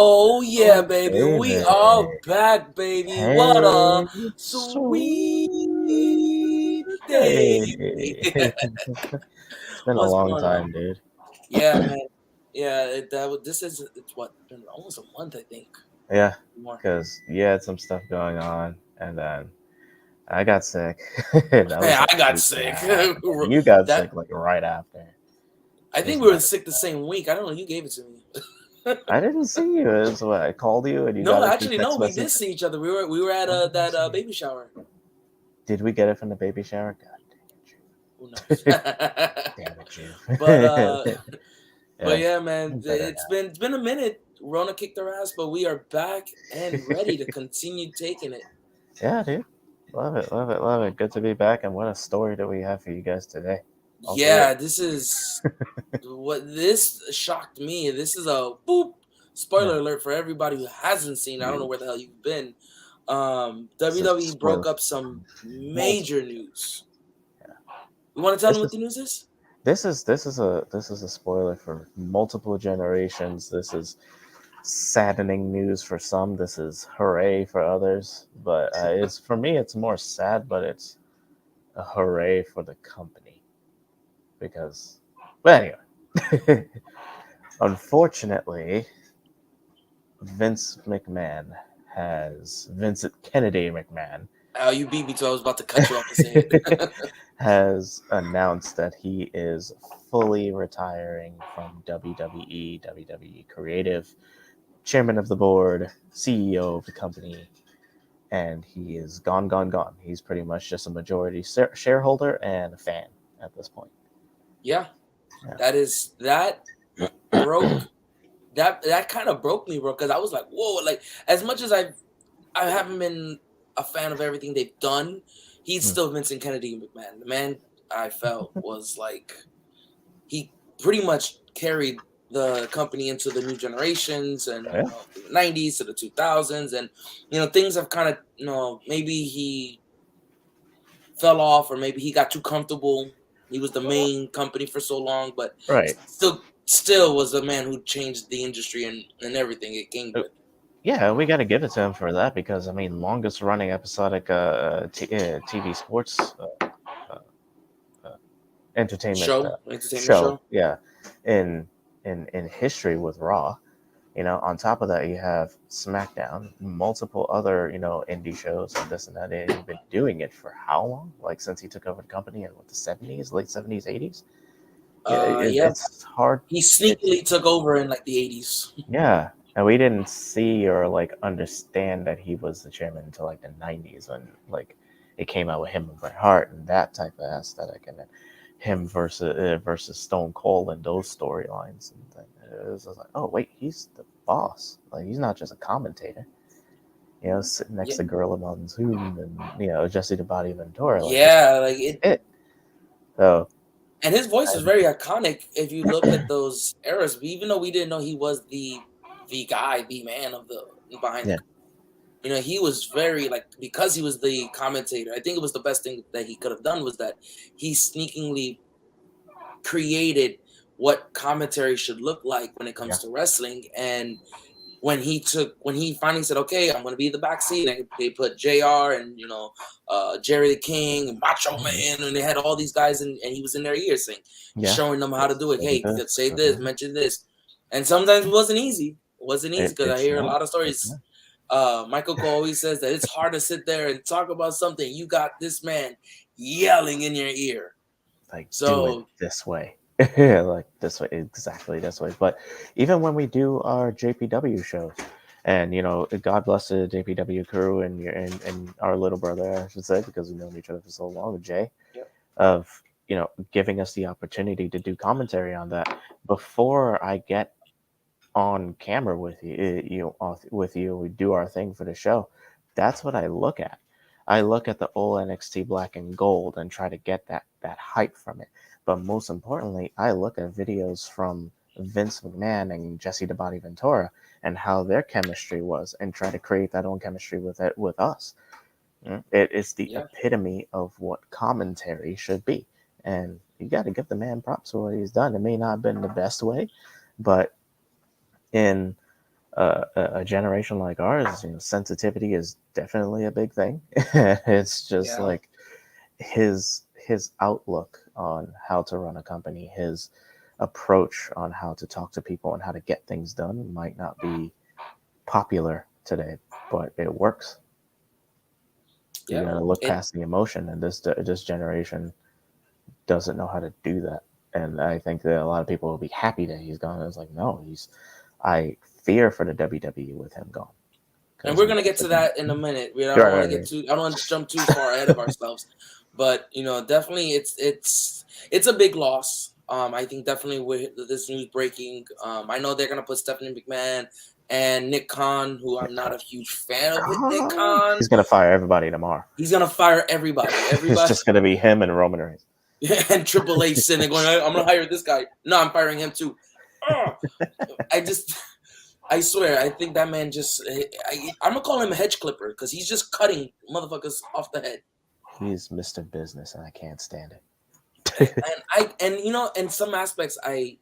Oh yeah, Oh, baby. We baby. are back, baby. What a Hey, sweet sweet day. day. It's been a What's long going on? time, dude. Yeah, man. Yeah, this is it's what been almost a month, I think. Yeah, More. because you had some stuff going on, and then I got sick. That Hey, was I like a got week and a sick. half, and then you got sick That like right after. I It was think we were not sick the bad. same week. I don't know. You gave it to me. I didn't see you. It's what I called you, and you No, got it through actually, no. text We did message. see each other. We were at I didn't that see you. baby shower. Did we get it from the baby shower? God Who knows? dang it, damn it, you. but But Yeah, yeah, man, I'm better now. it's been a minute. Rona kicked our ass, but we are back and ready to continue taking it. Yeah, dude. Love it, love it, love it. Good to be back. And what a story that we have for you guys today. All three of Yeah, this is what this shocked me. This is a boop them. Yeah. spoiler alert for everybody who hasn't seen. I don't know where the hell you've been. This is WWE spoiler broke up for some multiple major people. news. Yeah. You want to tell This them what is the news is? this is a spoiler for multiple generations. This is saddening news for some. This is hooray for others. But it's for me, it's more sad, but it's a hooray for the company because. But anyway, unfortunately, Vince McMahon Vincent Kennedy McMahon Oh, you beat me to. I was about to cut you off and say it. has announced that he is fully retiring from WWE Creative, chairman of the board, CEO of the company, and he is gone, gone, gone. He's pretty much just a majority shareholder and a fan at this point. Yeah, Yeah. that broke that kind of broke me, bro. Because I was like, whoa, like as much as I haven't been a fan of everything they've done. He's Mm. still Vincent Kennedy McMahon. The man I felt was like he pretty much carried the company into the new generations and Yeah. from the 90s to the 2000s and things have kind of maybe he fell off or maybe he got too comfortable. He was the main company for so long, but Right. still was the man who changed the industry and everything it came Uh, with. Yeah, we got to give it to him for that because I mean, longest running episodic TV sports uh, uh, entertainment Entertainment show. show. Yeah, in in history with Raw. You know, on top of that, you have SmackDown, multiple other indie shows and this and that. And he's been doing it for how long? Like since he took over the company in what the '70s, late '70s, '80s. Yeah, Yeah, it's hard. he It's sneakily took over in like the 80s. yeah, and we didn't see or like understand that he was the chairman until like the '90s when like it came out with him and Bret Hart and that type of aesthetic, and then him versus Stone Cold and those storylines and things. It was just like, oh wait, he's the boss. Like he's not just a commentator. Sitting next Yeah, to Gorilla Monsoon and Jesse the Body Ventura. Like this yeah, like is it. it. So And his voice I, is very iconic if you look at those eras. Even though we didn't know he was the guy, the man of the behind the. yeah, He was very like because he was the commentator. I think it was the best thing that he could have done was that he sneakingly created what commentary should look like when it yeah, comes to wrestling. And when he finally said, "Okay, I'm going to be the backseat," and they put Jr. and Jerry the King and Macho mhm, Man, and they had all these guys, and he was in their ears saying, yeah. showing them how to do it. So Hey, this, say this, mention this, and sometimes it wasn't easy. It wasn't easy because I it's hear a not. lot of It's stories. not. Michael Cole always says that it's hard to sit there and talk about something. You got this man yelling in your ear. Like do it So this way. Like this way, exactly this way. But even when we do our JPW shows, and God bless the JPW crew and and our little brother, I should say, because we've known each other for so long, Jay, yep. of giving us the opportunity to do commentary on that before I get on camera with you, with you, we do our thing for the show. That's what I look at. I look at the old NXT Black and Gold and try to get that hype from it. But most importantly, I look at videos from Vince McMahon and Jesse the Body Ventura and how their chemistry was, and try to create that own chemistry with us. It is the Yeah. epitome of what commentary should be, and you got to give the man props for what he's done. It may not have been the best way, but in a generation like ours, sensitivity is definitely a big thing. It's just Yeah. like his outlook on how to run a company, his approach on how to talk to people and how to get things done might not be popular today, but it works. You Yeah. got to look It past the emotion, and this generation doesn't know how to do that. And I think that a lot of people will be happy that he's gone. It's like, no, he's. I fear for the WWE with him gone and because we're gonna get to that in a minute. I don't right, want to right, get right. too. I don't want to jump too far ahead of ourselves, but definitely it's a big loss. I think definitely with this news breaking, I know they're gonna put Stephanie McMahon and Nick Khan, who I'm Nick not Khan. a huge fan of. Nick Khan. Khan, He's gonna fire everybody tomorrow. he's gonna fire everybody. It's Everybody. just gonna be him and Roman Reigns. And Triple H sitting there going, I'm gonna hire this guy. No, I'm firing him too. Oh, I just I swear, I think that man just. I'm gonna call him a hedge clipper because he's just cutting motherfuckers off the head. He's Mr. Business, and I can't stand it. And in some aspects, I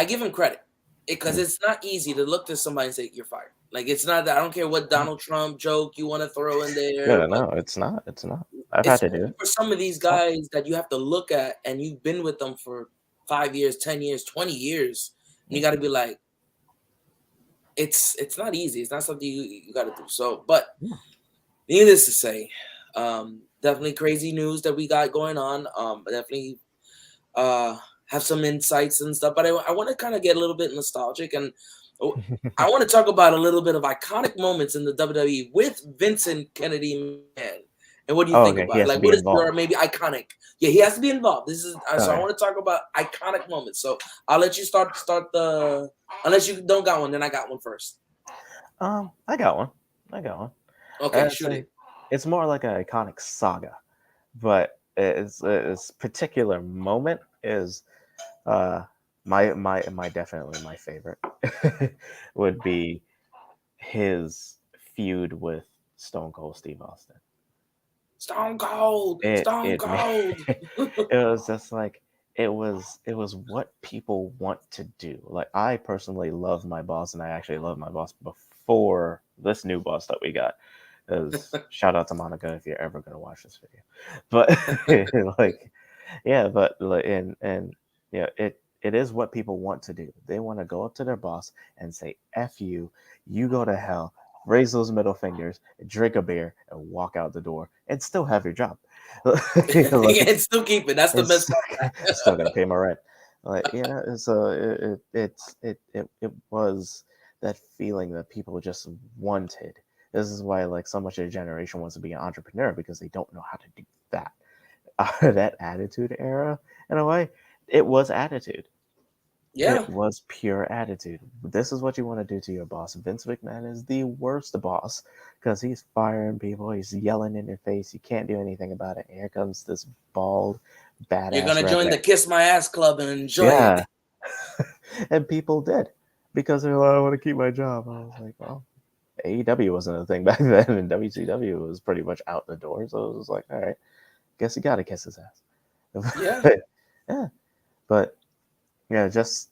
give him credit because it's not easy to look to somebody and say you're fired. Like it's not that. I don't care what Donald Trump joke you want to throw in there, Yeah, but no, it's not. It's not. I've had to do especially it. for some of these It's tough. guys that you have to look at and you've been with them for 5 years, 10 years, 20 years, and you got to be like, it's not easy. It's not something you got to do. So, but Yeah. needless to say, definitely crazy news that we got going on. Definitely have some insights and stuff. But I want to kind of get a little bit nostalgic and I want to talk about a little bit of iconic moments in the WWE with Vincent Kennedy McMahon. And what do you Oh, think okay. He about it? has to Like, be what is your involved. maybe iconic? Yeah, he has to be involved. This is so I Okay. want to talk about iconic moments. So I'll let you start the unless you don't got one, then I got one first. I got one. I got one. Okay, I'd shoot say it. it's more like an iconic saga, but it's particular moment is uh my definitely my favorite would be his feud with Stone Cold Steve Austin. Stone Cold, Stone It made Cold. it was just like it was what people want to do. Like I personally love my boss, and I actually love my boss before this new boss that we got. As shout out to Monica if you're ever gonna watch this video, but like yeah, but like and yeah, it is what people want to do. They want to go up to their boss and say "F you," you go to hell, raise those middle fingers, drink a beer, and walk out the door, and still have your job. Like And still keep it. That's the best it's part. still gotta pay my rent. Like so it was that feeling that people just wanted. This is why like so much of the generation wants to be an entrepreneur because they don't know how to do that. That attitude era, in a way, it was attitude. Yeah. It was pure attitude. This is what you want to do to your boss. Vince McMahon is the worst boss because he's firing people. He's yelling in your face. You can't do anything about it. And here comes this bald, You're badass gonna join the redneck. Kiss My Ass Club and enjoy it. Yeah. And people did because they're like, I want to keep my job. I was like, well, AEW wasn't a thing back then, and WCW was pretty much out the door. So it was like, all right, guess you got to kiss his Yeah. ass. Yeah. But yeah, just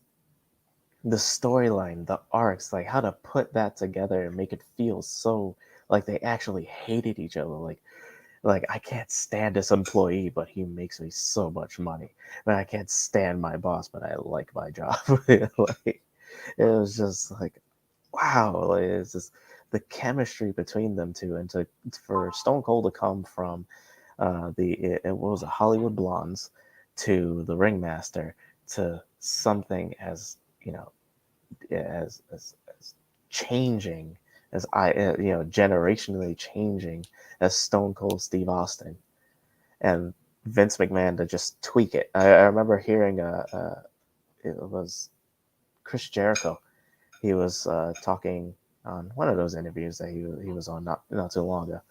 the storyline, the arcs, like how to put that together and make it feel so like they actually hated each other. Like I can't stand this employee, but he makes me so much money. And I can't stand my boss, but I like my job. Like it was just like wow, like it's just the chemistry between them two, and to for Stone Cold to come from it was a Hollywood Blondes to the Ringmaster to something as as changing as generationally changing as Stone Cold Steve Austin and Vince McMahon to just tweak it. I remember hearing it was Chris Jericho. He was talking on one of those interviews that he was on not too long ago,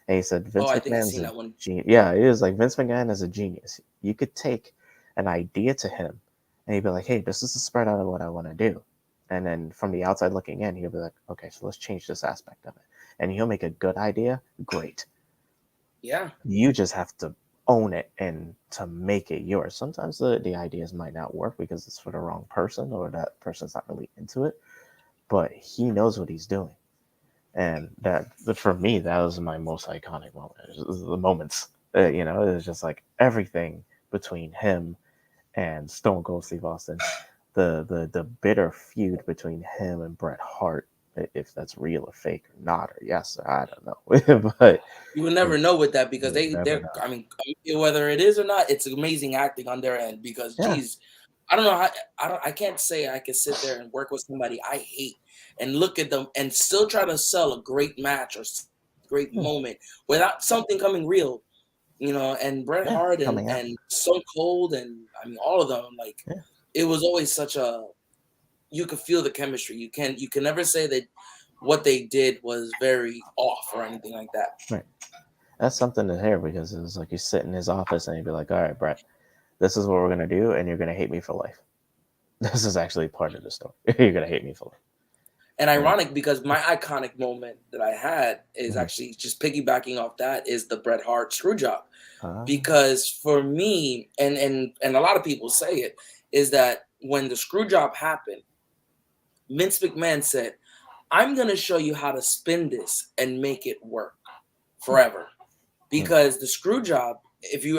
and he said Oh, Vince I think I McMahon is seen a that one. genius. Yeah, he was like Vince McMahon is a genius. You could take an idea to him, and he'd be like, "Hey, this is the spread out of what I want to do," and then from the outside looking in, he'll be like, "Okay, so let's change this aspect of it," and he'll make a good idea. Great, Yeah. you just have to own it and to make it yours. Sometimes the ideas might not work because it's for the wrong person or that person's not really into it, but he knows what he's doing. And that, for me, that was my most iconic moment. The moments, it was just like everything between him and Stone Cold Steve Austin, the bitter feud between him and Bret Hart, if that's real or fake or not, or yes, I don't know, but You will never know with that because you never they're. know. I mean, whether it is or not, it's amazing acting on their end because, Yeah, geez, I don't know how. I can't say I can sit there and work with somebody I hate and look at them and still try to sell a great match or great yeah, moment without something coming real. And Bret yeah, Hart and coming out. and Stone Cold and I mean all of them. Like Yeah, it was always such a. You could feel the chemistry. You can never say that what they did was very off or anything like that. right. That's something to hear because it was like you sit in his office and he'd be like, "All right, Brett, this is what we're gonna do, and you're gonna hate me for life. This is actually part of the story. You're gonna hate me for life." And Yeah. ironic because my iconic moment that I had is Mhm. actually just piggybacking off that is the Bret Hart screw job. Ah, Because for me, and a lot of people say it, is that when the screw job happened, Vince McMahon said, I'm gonna show you how to spin this and make it work forever. hmm, Because the screw job, if you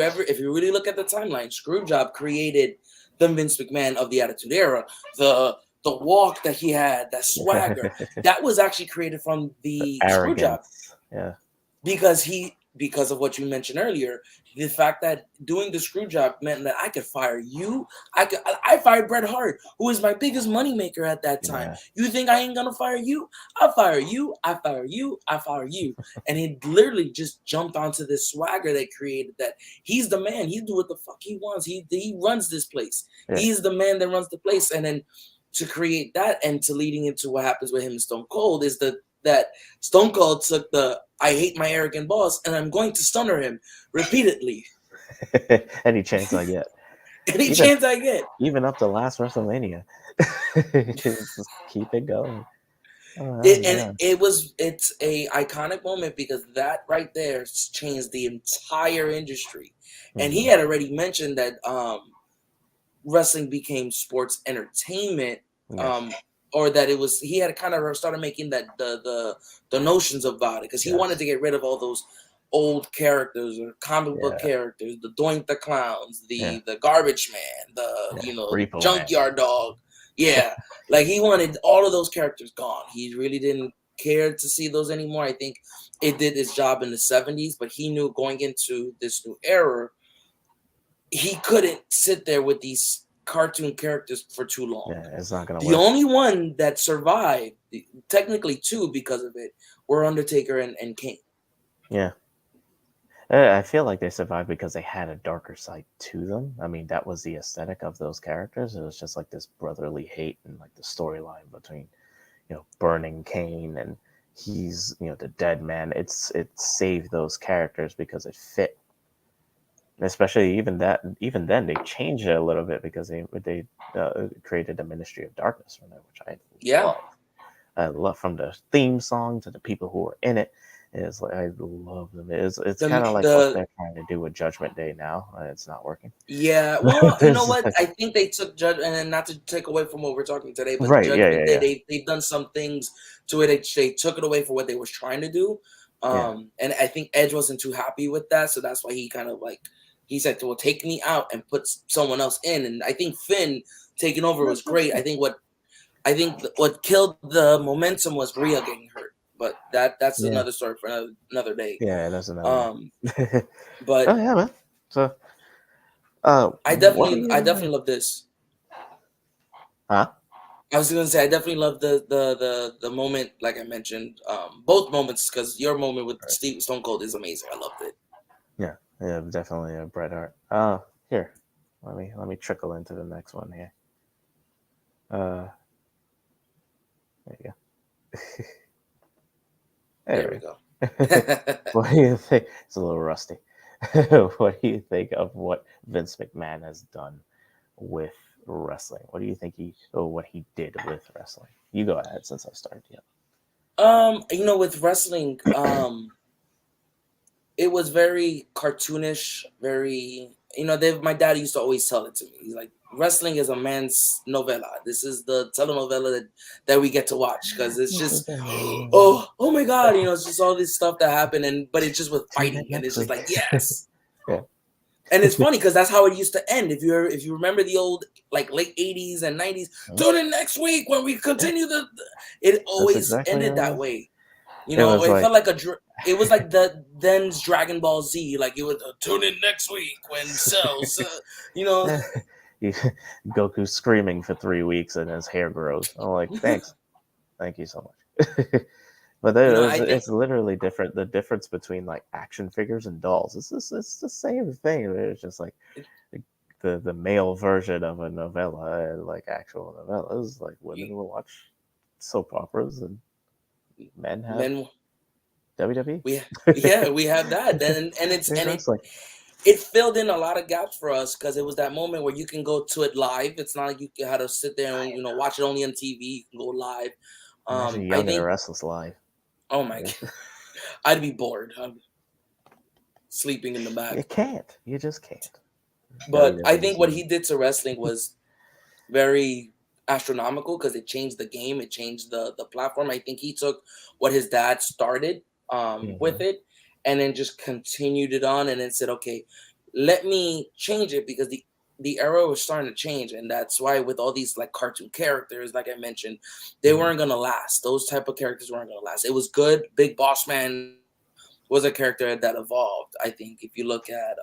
really look at the timeline, screw job created the Vince McMahon of the Attitude Era. The walk that he had, that swagger, that was actually created from the screw job arrogance. Yeah, because of what you mentioned earlier, the fact that doing the screw job meant that I could fire you. I fired Bret Hart, who was my biggest moneymaker at that time. yeah, You think I ain't gonna fire you? I'll fire you, I fire you, I fire you. And he literally just jumped onto this swagger that created that he's the man, he do what the fuck he wants. He runs this place. yeah. He's the man that runs the place. And then to create that and to leading into what happens with him and Stone Cold is that Stone Cold took the I hate my arrogant boss and I'm going to stunner him repeatedly. Any chance I get, Any even chance I get. even up to last WrestleMania, just keep it going. Oh It, and man. it's a iconic moment because that right there changed the entire industry. And he Hmm. had already mentioned that wrestling became sports entertainment, Yes, um, or that it was he had kind of started making that the notions about it because he wanted yes, to get rid of all those old characters or comic book yeah, characters, the Doink the Clowns, yeah, the Garbage Man, the yeah. Repo Man. Junkyard Dog. Yeah, like he wanted all of those characters gone. He really didn't care to see those anymore. I think it did its job in the 70s, but he knew going into this new era he couldn't sit there with these cartoon characters for too long. Yeah, it's not gonna The work. only one that survived, technically two because of it, were Undertaker and Kane. Yeah. I feel like they survived because they had a darker side to them. I mean, that was the aesthetic of those characters. It was just like this brotherly hate and like the storyline between, burning Kane and he's, the dead man. It saved those characters because it fit. Especially even then they changed it a little bit because they created a Ministry of Darkness from there, which I Yeah, love. I love from the theme song to the people who were in it. It's like I love them. It's the kind of like what the they're trying to do with Judgment Day now. It's not working. yeah. Well, you know what? I think they took Judgment, and not to take away from what we're talking today, but Right? Yeah, Judgment yeah, Day, yeah, they've done some things to it. They took it away for what they was trying to do, yeah, and I think Edge wasn't too happy with that, so that's why he kind of like he said, "Well, take me out and put someone else in." And I think Finn taking over was great. I think what killed the momentum was Rhea getting hurt, but that's yeah, another story for another day. yeah. That's another Um, day. Oh but yeah, man. So, I what do definitely I you? definitely love this. Huh? I was gonna say I definitely love the moment, like I mentioned, both moments because your moment with Right. Steve Stone Cold is amazing. I loved it. Yeah, yeah, definitely a Bret Hart. Here, let me trickle into the next one here. Uh, there you go. There we There go. we go. What do you think? It's a little rusty. What do you think of what Vince McMahon has done with wrestling? What do you think what he did with wrestling? You go ahead since I started. Yeah. With wrestling, it was very cartoonish, very my dad used to always tell it to me. He's like, wrestling is a man's novella. This is the telenovela that we get to watch because it's This just is amazing. oh my god, it's just all this stuff that happened, but it's just with Tune in fighting, and it's next just week. like yes. Yeah. And it's funny because that's how it used to end. If you remember the old like late 80s and 90s, tune in next week when we continue it That's always exactly ended how it that was. way. It was It like, felt like it was like the then's Dragon Ball Z. Like it was tune in next week when cells, Goku screaming for 3 weeks and his hair grows. I'm like, thanks. Thank you so much. But I think it's literally different. The difference between like action figures and dolls, it's the same thing. It's just like the male version of a novella, and like actual novellas. Like women will watch soap operas, and men have men WWE. we have that. And There's like, it filled in a lot of gaps for us because it was that moment where you can go to it live. It's not like you had to sit there and watch it only on TV. You can go live. imagine I Young and the think Restless live. oh my god, I'd be bored. I'm sleeping in the back. You can't. You just can't. But I WWE think what season. he did to wrestling was very astronomical because it changed the game. It changed the platform. I think he took what his dad started with it and then just continued it on and then said, okay, let me change it because the era was starting to change. And that's why with all these like cartoon characters, like I mentioned, they weren't going to last. Those type of characters weren't going to last. It was good. Big Boss Man was a character that evolved. I think if you look at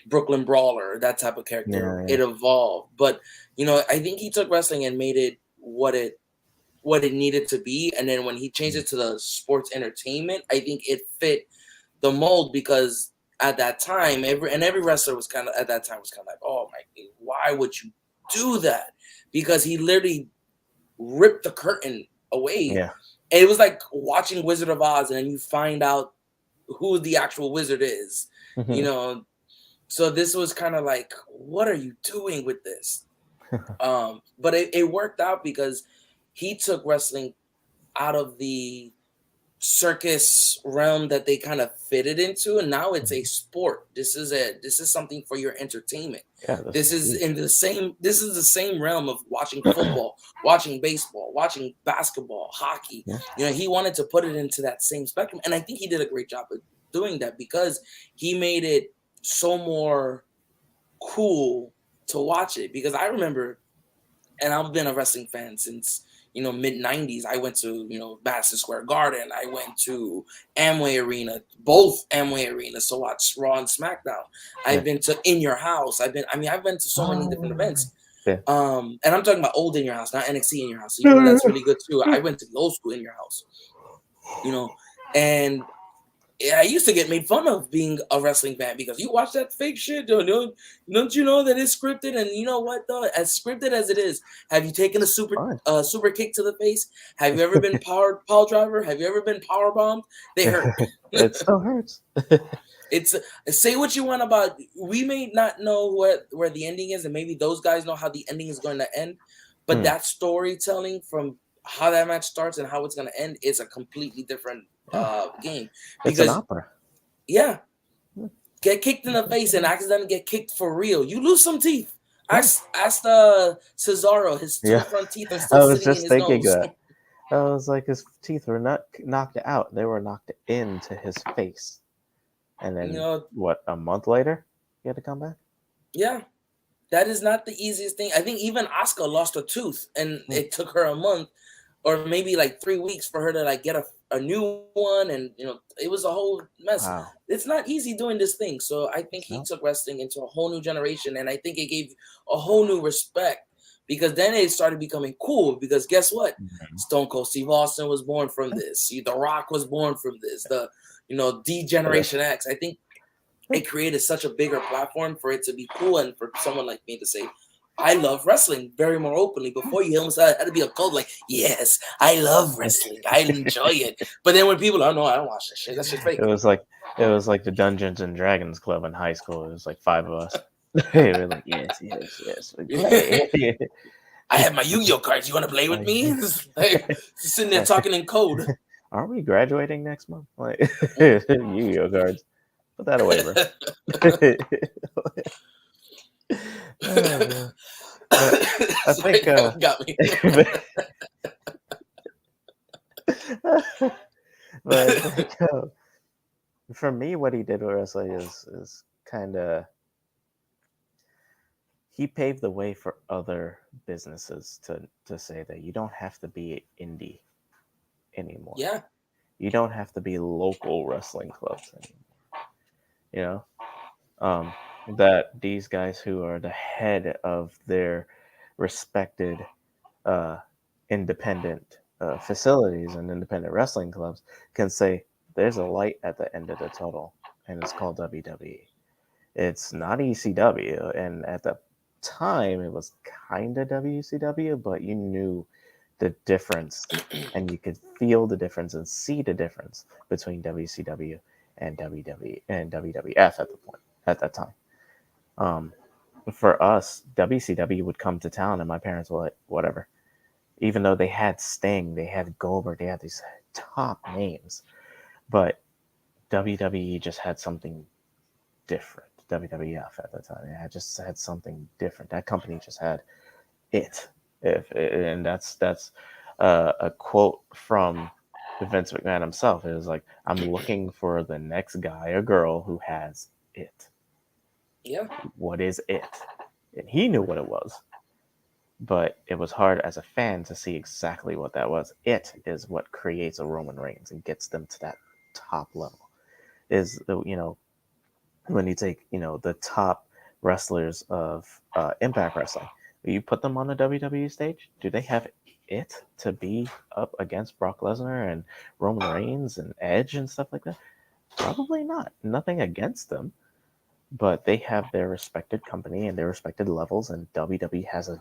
Brooklyn Brawler, that type of character, it evolved. But I think he took wrestling and made it what it needed to be. And then when he changed it to the sports entertainment, I think it fit the mold because at that time, every wrestler was kind of at that time was kind of like, oh my, why would you do that? Because he literally ripped the curtain away. Yeah. And it was like watching Wizard of Oz, and then you find out who the actual wizard is. So this was kind of like, what are you doing with this? But it worked out because he took wrestling out of the circus realm that they kind of fitted into, and now it's a sport. This is something for your entertainment. Yeah, This is the same realm of watching football, watching baseball, watching basketball, hockey. Yeah. He wanted to put it into that same spectrum, and I think he did a great job of doing that because he made it so more cool to watch it. Because I remember, and I've been a wrestling fan since mid 90s. I went to Madison Square Garden. I went to Amway Arena, both Amway Arenas to watch Raw and SmackDown. I've been to In Your House. I've been to so many different events. Yeah. And I'm talking about old In Your House, not NXT In Your House. That's really good too. I went to the old school In Your House. And I used to get made fun of being a wrestling fan because you watch that fake shit. Don't you know that it's scripted? And you know what though? As scripted as it is, have you taken a super kick to the face? Have you ever been pile driver? Have you ever been power bombed? They hurt. It still hurts. It's say what you want about. We may not know where the ending is, and maybe those guys know how the ending is going to end. But that storytelling from how that match starts and how it's going to end is a completely different game. It's an opera. Yeah. Get kicked in the face and accidentally get kicked for real. You lose some teeth. Ask Cesaro, his two front teeth are still sitting in his nose. That. I was like, his teeth were not knocked out; they were knocked into his face. And then, a month later, he had to come back? Yeah. That is not the easiest thing. I think even Asuka lost a tooth, and it took her a month or maybe like 3 weeks for her to like get a new one. And, it was a whole mess. Wow. It's not easy doing this thing. So I think he took wrestling into a whole new generation. And I think it gave a whole new respect because then it started becoming cool because guess what? Stone Cold Steve Austin was born from this. The Rock was born from this. D Generation X. I think it created such a bigger platform for it to be cool and for someone like me to say, I love wrestling very more openly. Before you almost had to be a cult like, yes, I love wrestling. I enjoy it. But then when people, oh no, I don't watch that shit. That's just fake. It was like the Dungeons and Dragons club in high school. It was like 5 of us. They were like, yes. I have my Yu-Gi-Oh cards. You want to play with me? Like, sitting there talking in code. Aren't we graduating next month? Like Yu-Gi-Oh cards. Put that away, bro. man. But I Sorry, think, that one got me. but I think for me, what he did with wrestling is kind of he paved the way for other businesses to say that you don't have to be indie anymore. Yeah, You don't have to be local wrestling clubs anymore. You know, um, that these guys who are the head of their respected uh, independent facilities and independent wrestling clubs can say there's a light at the end of the tunnel, and it's called WWE. It's not ECW, and at the time it was kind of WCW, but you knew the difference, and you could feel the difference and see the difference between WCW and WWE and WWF at the point at that time. Um, for us, WCW would come to town, and my parents were like, whatever. Even though they had Sting, they had Goldberg, they had these top names, but WWE just had something different. WWF at the time, it had just had something different. That company just had it. If and that's a quote from Vince McMahon himself. It was like, "I'm looking for the next guy or girl who has it. yeah, What is it?" And he knew what it was, but it was hard as a fan to see exactly what that was. It is what creates a Roman Reigns and gets them to that top level. Is when you take the top wrestlers of Impact Wrestling, you put them on the WWE stage. Do they have it to be up against Brock Lesnar and Roman Reigns and Edge and stuff like that? Probably not. Nothing against them, but they have their respected company and their respected levels, and WWE has a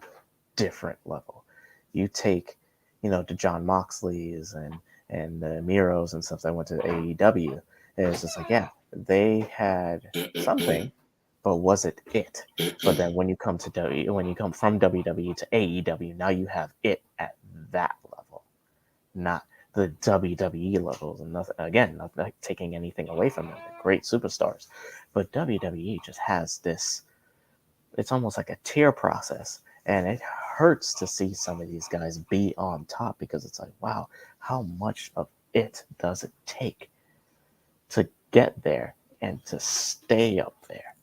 different level. You take, the John Moxleys and the Miros and stuff that went to AEW, and it's just like, yeah, they had something, but was it it? But then when you come from WWE to AEW, now you have it at that level, not the WWE levels, and nothing again, not like taking anything away from them. They're great superstars, but WWE just has this. It's almost like a tier process, and it hurts to see some of these guys be on top because it's like, wow, how much of it does it take to get there and to stay up there?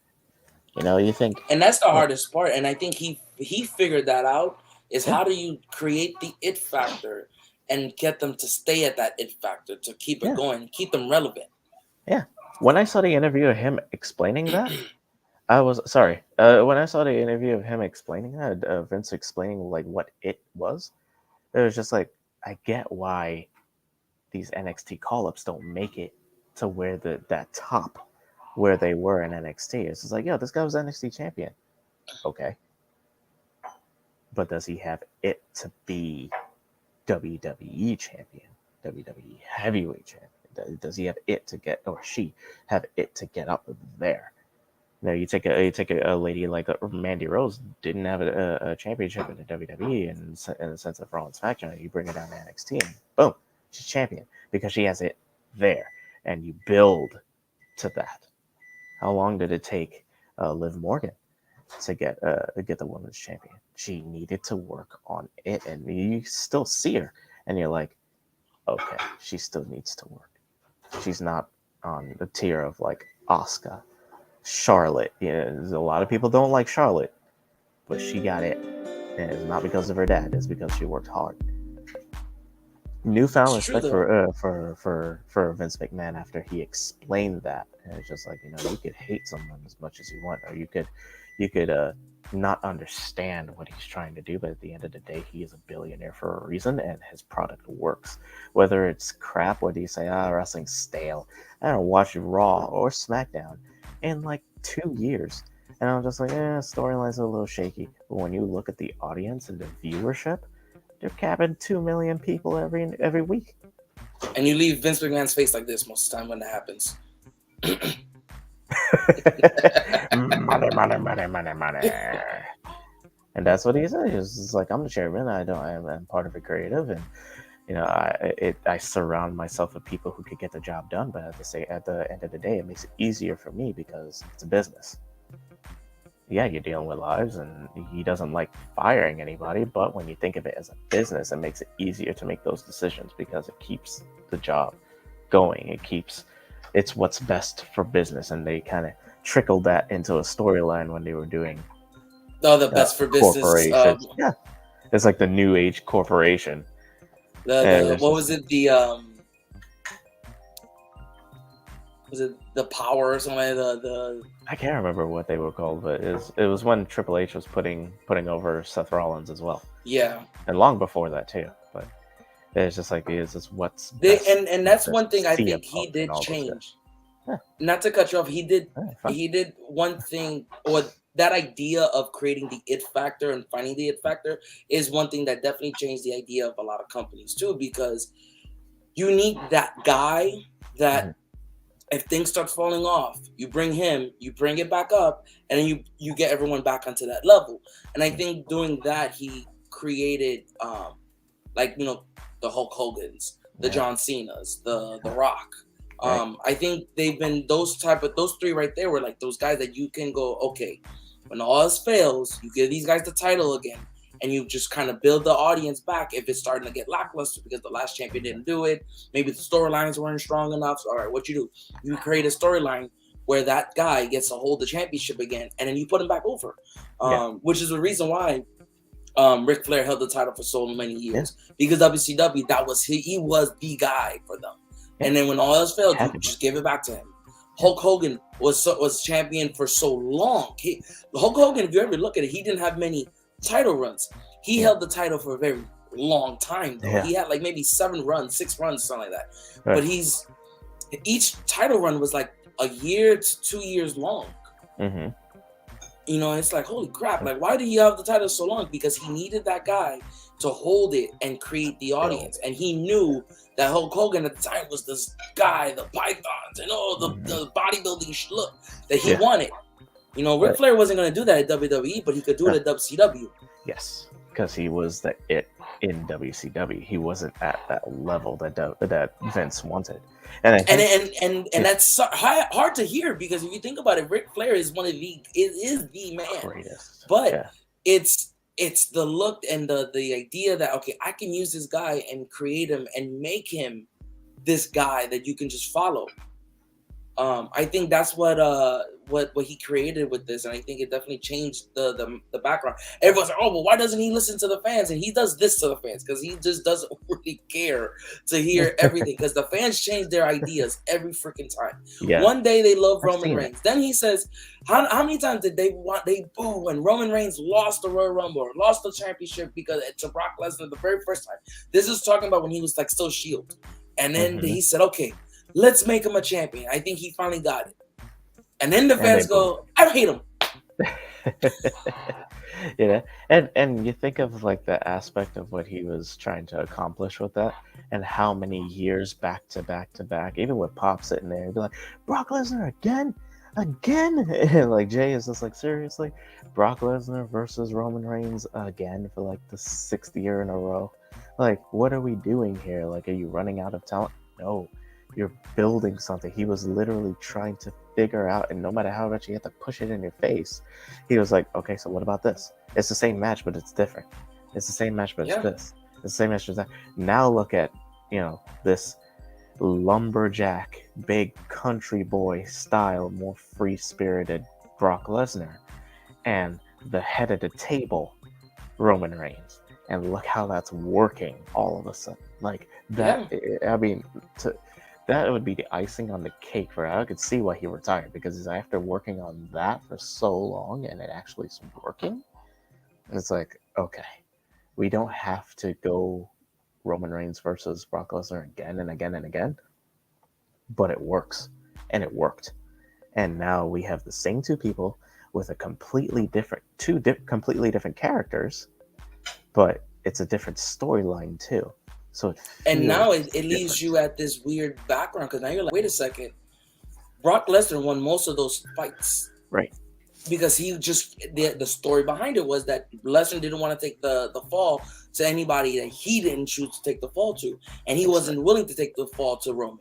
You think, and that's the oh, hardest part. And I think he figured that out. Is yeah, how do you create the it factor and get them to stay at that it factor to keep it yeah, going, keep them relevant. yeah. When I saw the interview of him explaining that, I was sorry. When I saw the interview of him explaining that, Vince explaining like what it was, it was just like, I get why these NXT call ups don't make it to where that top where they were in NXT. It's just like, yo, this guy was NXT champion. Okay. But does he have it to be WWE champion? WWE heavyweight champion? Does he have it to get, or she have it to get up there? No, you take a lady like Mandy Rose, didn't have a championship in the WWE in the sense of Raw's faction. You bring her down to NXT and boom, she's champion because she has it there, and you build to that. How long did it take Liv Morgan to get the women's champion? She needed to work on it, and you still see her, and you're like, okay, she still needs to work. She's not on the tier of like Asuka, Charlotte. A lot of people don't like Charlotte, but she got it. And it's not because of her dad. It's because she worked hard. Newfound It's true respect though. for Vince McMahon after he explained that. And it's just like, you could hate someone as much as you want, or you could not understand what he's trying to do, but at the end of the day, he is a billionaire for a reason, and his product works. Whether it's crap, whether you say, wrestling's stale, I don't watch Raw or SmackDown in like 2 years, and I'm just like, storylines are a little shaky. But when you look at the audience and the viewership, they're capping 2 million people every week. And you leave Vince McMahon's face like this most of the time when that happens. Money, money, money, money, money. And that's what he said. He's like, I'm the chairman. I'm part of the creative, and I surround myself with people who could get the job done. But at the end of the day, it makes it easier for me because it's a business. yeah, you're dealing with lives, and he doesn't like firing anybody. But when you think of it as a business, it makes it easier to make those decisions because it keeps the job going. It's what's best for business, and they kind of trickled that into a storyline when they were doing Oh, the best for business. corporations. Yeah, it's like the new age corporation, and The it's what just was it? Was it the power or something? The I can't remember what they were called, but it was when Triple H was putting over Seth Rollins as well, yeah. and long before that too. But it's just like it's just what's They best and for that's business. one thing I CM think he Punk and did all those guys. change. Yeah, Not to cut you off, fun. he did one thing, or that idea of creating the it factor and finding the it factor is one thing that definitely changed the idea of a lot of companies too, because you need that guy Mhm. that if things start falling off, you bring him, you bring it back up, and then you get everyone back onto that level. And I think doing that, he created like the Hulk Hogan's, the Yeah, John Cena's, the Rock. right. I think they've been those three right there were like those guys that you can go, okay, when all else fails, you give these guys the title again, and you just kind of build the audience back if it's starting to get lackluster because the last champion Mhm. didn't do it. Maybe the storylines weren't strong enough. So, all right, what you do? You create a storyline where that guy gets to hold the championship again, and then you put him back over. Yeah, Which is the reason why Ric Flair held the title for so many yeah, years because WCW that was he was the guy for them. yeah. And then when all else He failed, had you to be. just give it back to him. Yeah. Hulk Hogan was champion for so long. Hulk Hogan, if you ever look at it, he didn't have many title runs. He Yeah, held the title for a very long time though. yeah. He had like maybe 7 runs, 6 runs, something like that. Right. But each title run was like a year to 2 years long. Mm-hmm. It's like, holy crap, like why did he have the title so long? Because he needed that guy to hold it and create the Build. audience. And he knew that Hulk Hogan at the time was this guy, the pythons and all Mm-hmm. the bodybuilding look that he Yeah. wanted. Ric Right. Flair wasn't gonna do that at WWE, but he could do it Right. at WCW. Yes, because he was the it in WCW. He wasn't at that level that Vince wanted, and I And think and that's hard to hear because if you think about it, Ric Flair is is the man. greatest. But Yeah. it's the look and the idea that okay, I can use this guy and create him and make him this guy that you can just follow. I think that's what he created with this, and I think it definitely changed the background. Everyone's like, oh, well, why doesn't he listen to the fans? And he does this to the fans because he just doesn't really care to hear everything because the fans change their ideas every freaking time. Yeah. One day they love I've Roman seen it. Reigns, then he says, how many times did they boo when Roman Reigns lost the Royal Rumble or lost the championship because to Brock Lesnar the very first time? This is talking about when he was like still Shield, and then Mm-hmm. he said, okay, let's make him a champion. I think he finally got it. And then the And fans they go, I hate him. and you think of like the aspect of what he was trying to accomplish with that, and how many years back to back to back, even with Pop sitting there, he'd be like, Brock Lesnar again, and like Jay is just like, seriously, Brock Lesnar versus Roman Reigns again for like the 6th year in a row. Like, what are we doing here? Like, are you running out of talent? No, you're building something. He was literally trying to figure out, and no matter how much you have to push it in your face, he was like, okay, so what about this? It's the same match, but it's different. It's the same match, but it's Yeah. this. It's the same match, but it's that. Now look at, this lumberjack, big country boy style, more free spirited Brock Lesnar, and the head of the table, Roman Reigns. And look how that's working all of a sudden. Like that, I mean, that would be the icing on the cake for it. I could see why he retired, because after working on that for so long and it actually is working, it's like, okay, we don't have to go Roman Reigns versus Brock Lesnar again and again and again, but it works, and it worked. And now we have the same two people with a completely different, completely different characters, but it's a different storyline too. So it feels And now it different. leaves you at this weird background because now you're like, wait a second. Brock Lesnar won most of those fights. Right. Because he just the story behind it was that Lesnar didn't want to take the fall to anybody that he didn't choose to take the fall to, and he wasn't willing to take the fall to Roman.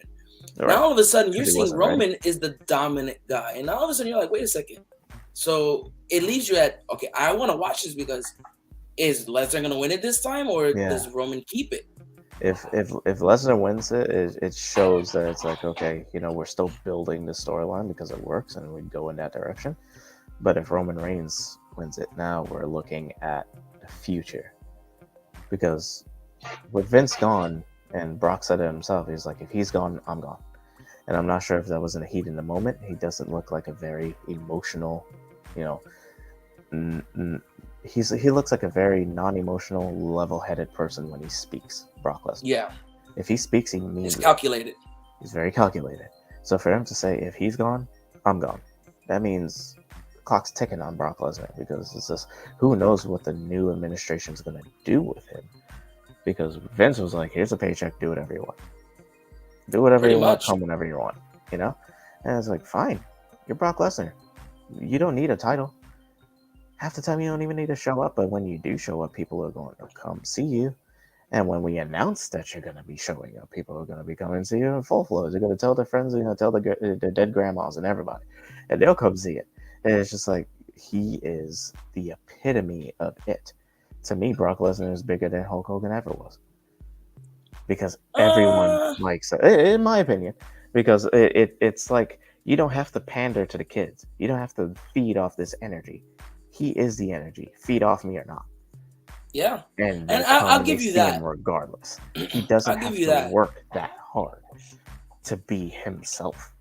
Right. Now all of a sudden you're 'Cause he seeing wasn't ready. Roman is the dominant guy, and all of a sudden you're like, wait a second, So it leaves you at, okay, I want to watch this because is Lesnar going to win it this time, or Yeah. does Roman keep it? If Lesnar wins it shows that it's like, okay, we're still building the storyline because it works and we go in that direction. But if Roman Reigns wins it, now we're looking at the future. Because with Vince gone, and Brock said it himself, he's like, if he's gone, I'm gone. And I'm not sure if that was in the heat in the moment. He doesn't look like a very emotional, you know, he looks like a very non-emotional, level-headed person when he speaks. Brock Lesnar. Yeah, If he speaks, he means it's calculated. He's very calculated. So for him to say, if he's gone, I'm gone, that means the clock's ticking on Brock Lesnar, because it's just, who knows what the new administration is going to do with him. Because Vince was like, here's a paycheck, do whatever you want. Do whatever Pretty you want, much. come whenever you want, And it's like, fine, you're Brock Lesnar. You don't need a title. Half the time you don't even need to show up, but when you do show up, people are going to come see you. And when we announce that you're going to be showing up, people are going to be coming to see you in full flows. You're going to tell their friends, you're going to tell the dead grandmas and everybody, and they'll come see it. And it's just like, he is the epitome of it. To me, Brock Lesnar is bigger than Hulk Hogan ever was, because everyone likes it, in my opinion. Because it's like, you don't have to pander to the kids. You don't have to feed off this energy. He is the energy. Feed off me or not. Yeah, And and they come I'll and they give you see him that. regardless. He doesn't I'll give have you to that. work that hard to be himself.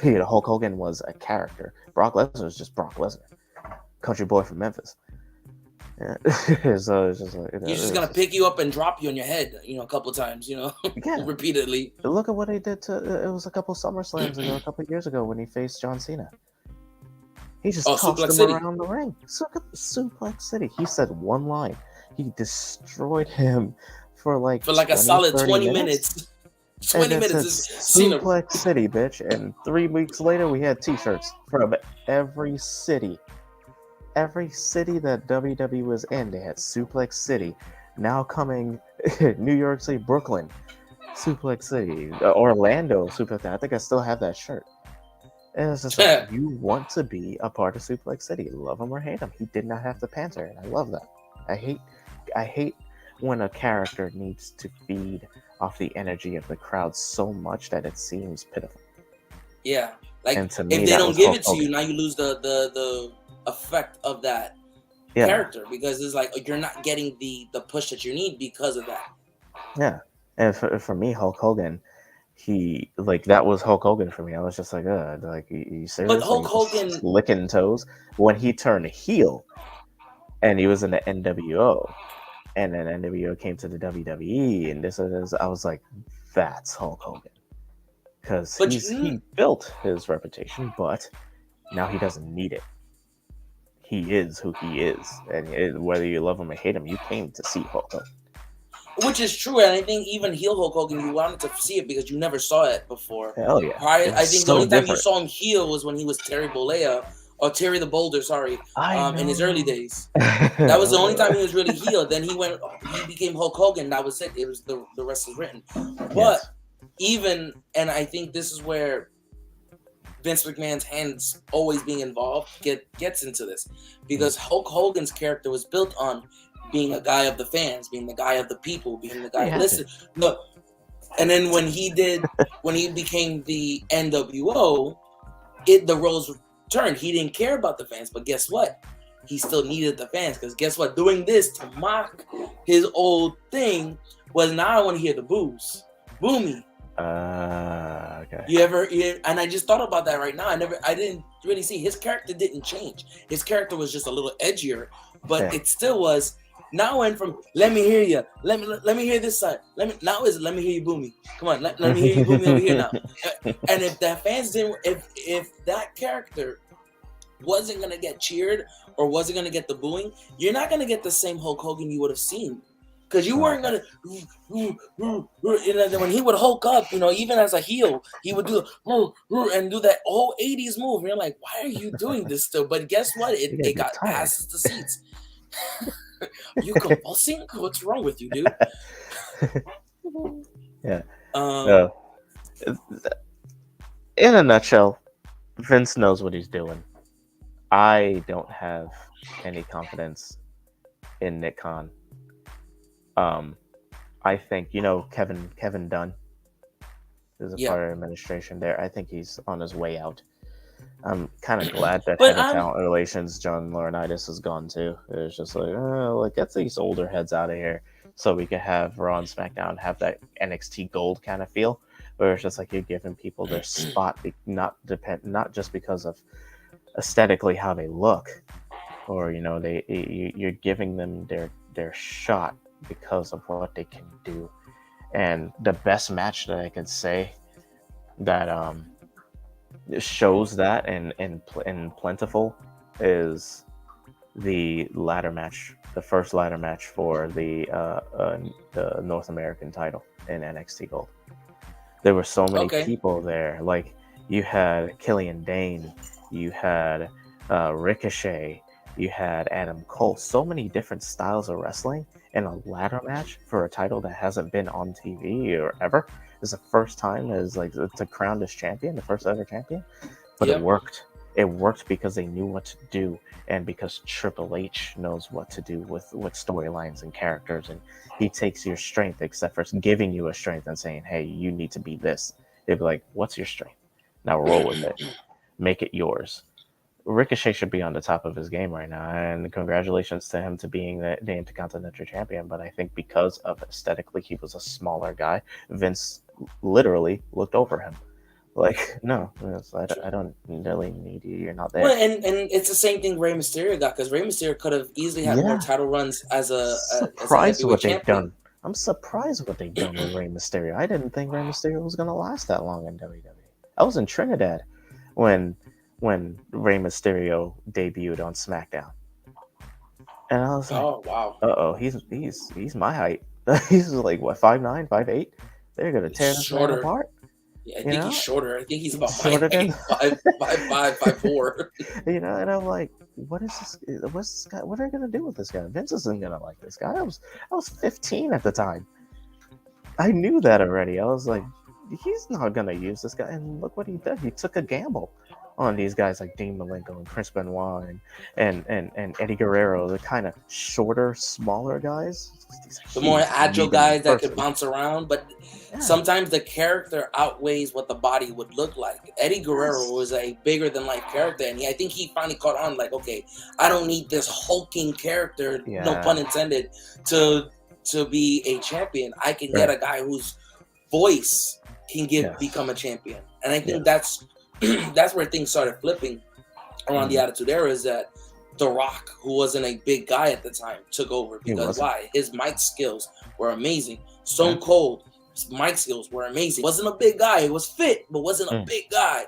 Hulk Hogan was a character. Brock Lesnar is just Brock Lesnar, country boy from Memphis. Yeah. So it's just like, He's just gonna pick you up and drop you on your head, a couple of times, yeah. repeatedly. Look at what he did to. It was a couple SummerSlams ago, a couple years ago, when he faced John Cena. He just tossed Suplex him City. around the ring. Suplex City. He said one line. He destroyed him for like a 20, solid 30 20 minutes. minutes. And 20 it minutes says is Cena. Suplex City, bitch. And 3 weeks later, we had T-shirts from every city. Every city that WWE was in, they had Suplex City. Now coming, New York City, Brooklyn, Suplex City, Orlando, Suplex City. I think I still have that shirt. And it's just like, you want to be a part of Suplex City, love him or hate him. He did not have to pander, and I love that. I hate when a character needs to feed off the energy of the crowd so much that it seems pitiful. Yeah, like, and to if me, they that don't was give Hulk it to Hogan. you, now you lose the effect of that Yeah, character, because it's like you're not getting the push that you need because of that. yeah. And for me, Hulk Hogan, he, like, that was Hulk Hogan for me. I was just like, like, you serious? But Hulk Like, Hogan, just licking toes. When he turned heel, and he was in the NWO, and then NWO came to the WWE, and this, I was like, that's Hulk Hogan, because but he built his reputation, but now he doesn't need it. He is who he is, and whether you love him or hate him, you came to see Hulk Hogan. which is true, and I think even heel Hulk Hogan, you wanted to see it because you never saw it before. Hell yeah! I think the only time you different. saw him heel was when he was Terry Bollea, or Terry the Boulder, sorry, in his early days. That was the only time he was really heel. Then he became Hulk Hogan. That was it. It was the rest is written. But even, and I think this is where Vince McMahon's hands always being involved gets into this, because Hulk Hogan's character was built on being a guy of the fans, being the guy of the people, being the guy. Listen, look, and then when he became the NWO, the roles turned. He didn't care about the fans, but guess what? He still needed the fans, because guess what? Doing this to mock his old thing was, now I want to hear the boos. Boo me. Okay. And I just thought about that right now. I didn't really see, his character didn't change. His character was just a little edgier, but it still was. Now went from, let me hear you, let me hear this side, let me hear you boo me. Come on, let me hear you boo me over here now. And if the fans didn't, if that character wasn't gonna get cheered or wasn't gonna get the booing, you're not gonna get the same Hulk Hogan you would have seen. Because you weren't gonna, when he would Hulk up, even as a heel, he would do and do that whole 80s move. And you're like, why are you doing this still? But guess what? It got asses to seats. Are you convulsing? What's wrong with you, dude? Yeah. In a nutshell, Vince knows what he's doing. I don't have any confidence in Nick Khan. Um, I think Kevin Dunn is a Yeah, part of administration there. I think he's on his way out. I'm kind of glad that but head of talent relations, John Laurinaitis, is gone too. It's just like, get these older heads out of here, so we can have Raw and SmackDown have that NXT Gold kind of feel, where it's just like you're giving people their spot, not just because of aesthetically how they look, or you're giving them their shot because of what they can do. And the best match that I can say that shows that and plentiful is the first ladder match for the North American title in NXT Gold. There were so many okay. people there. Like, you had Killian Dane, you had Ricochet, you had Adam Cole. So many different styles of wrestling in a ladder match for a title that hasn't been on TV or ever. It's the first time as like to crown as champion, the first ever champion. But it Yep. worked. It worked because they knew what to do, and because Triple H knows what to do with storylines and characters, and he takes your strength, except for giving you a strength and saying, "Hey, you need to be this." They'd be like, "What's your strength? Now roll with it. Make it yours." Ricochet should be on the top of his game right now, and congratulations to him to being the Intercontinental Champion. But I think because of aesthetically, he was a smaller guy. Vince literally looked over him. Like, no, I don't really need you. You're not Well, there. and it's the same thing Rey Mysterio got, because Rey Mysterio could have easily had more Yeah, title runs as a surprised heavyweight what they've champion. done. I'm surprised what they've done with Rey Mysterio. I didn't think Rey Mysterio was gonna last that long in WWE. I was in Trinidad when Rey Mysterio debuted on SmackDown, and I was like, Oh wow, oh, he's my height. He's like what, 5'9", 5'8". They're gonna he's tear this man shorter. apart. Yeah, I You think he's know, shorter. I think he's he's about my shorter than height, 5'4". and I'm like, what is this? What's this guy? What are they gonna do with this guy? Vince isn't gonna like this guy. I was 15 at the time. I knew that already. I was like, he's not gonna use this guy. And look what he did. He took a gamble on these guys like Dean Malenko and Chris Benoit and Eddie Guerrero, the kind of shorter, smaller guys. These are The more huge. You agile meet them in guys that could person. bounce around, but Yeah. sometimes the character outweighs what the body would look like. Eddie Guerrero Yes. was a bigger than life character, and I think he finally caught on. Like, okay, I don't need this hulking character, no pun Yeah. intended, to be a champion. I can get Right. a guy whose voice can become Yes. a champion, and I think Yes. that's that's where things started flipping around the Mm. Attitude Era. Is that The Rock, who wasn't a big guy at the time, took over He because wasn't. why? His mic skills were amazing. Yeah. Stone Cold, his mic skills were amazing. Wasn't a big guy. He was fit, but wasn't a Mm. big guy.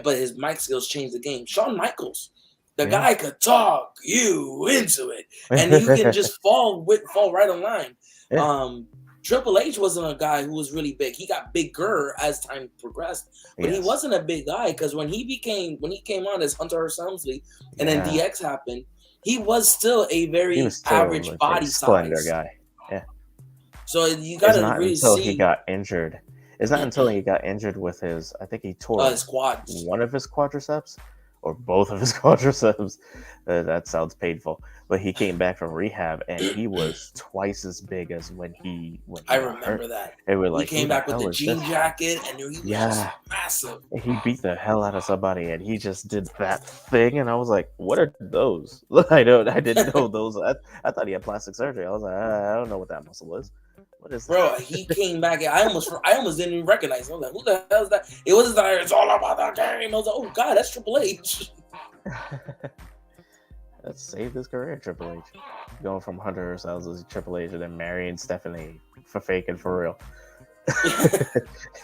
But his mic skills changed the game. Shawn Michaels, the Yeah. guy could talk you into it, and you can just fall right on line. Yeah. Triple H wasn't a guy who was really big. He got bigger as time progressed, but he Yes. wasn't a big guy because when he came on as Hunter S. Helmsley, and then Yeah. DX happened, he was still a He very was still average like a body slender size. guy. Yeah. So you got It's to not really until he see got injured. It's not until he got injured with his. I think he tore his quads. one of his quadriceps or both of his quadriceps. That sounds painful. But he came back from rehab and he was twice as big as when he I got hurt. remember that. And we're He like, who came the back with hell the is jean this? jacket, and he was just Yeah. massive. He beat the hell out of somebody and he just did that thing and I was like, what are those? I didn't know those. I thought he had plastic surgery. I was like, I don't know what that muscle is. What is Bro, that? he came back. I almost didn't even recognize him. I was like, who the hell is that? It wasn't like it's all about the game. I was like, oh god, that's Triple H. That saved his career, Triple H. Going from Hunter ourselves as Triple H and then marrying Stephanie for fake and for real.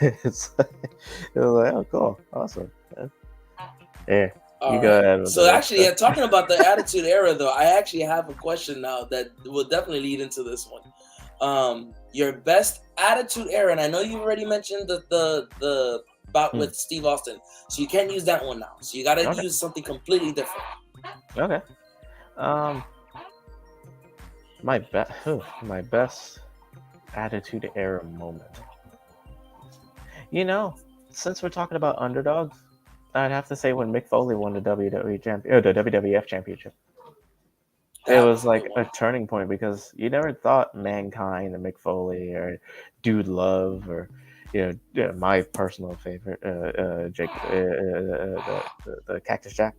It's like, it was like, oh, cool, awesome. Yeah, All you go right. ahead with the So next actually, stuff. talking about the Attitude Era, though, I actually have a question now that will definitely lead into this one. Your best Attitude Era, and I know you already mentioned the bout Hmm. with Steve Austin, so you can't use that one now. So you got to Okay. use something completely different. Okay. Um, my best Attitude Era moment. You know, since we're talking about underdogs, I'd have to say when Mick Foley won the the WWF Championship. It That was was a good like one. a turning point because you never thought Mankind or Mick Foley or Dude Love or my personal favorite Jake the Cactus Jack.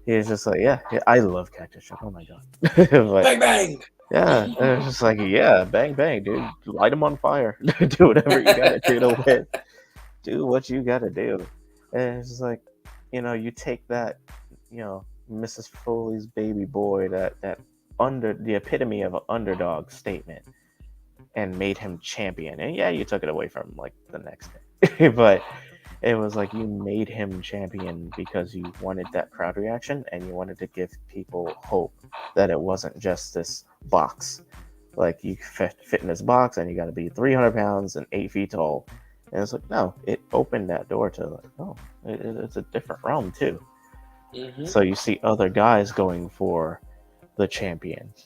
He was just like yeah, I love Cactus Jack. Oh my god, but Bang bang. yeah, it was just like yeah, bang bang, dude, light him on fire, do whatever you gotta do to win, do what you gotta do, and it's just like you take that Mrs. Foley's baby boy, that under the epitome of an underdog statement, and made him champion. And yeah, you took it away from him like the next day, but it was like you made him champion because you wanted that crowd reaction and you wanted to give people hope that it wasn't just this box. Like you fit in this box and you got to be 300 pounds and 8 feet tall. And it's like, no, it opened that door to like, oh, it's a different realm too. Hmm. So you see other guys going for the championship.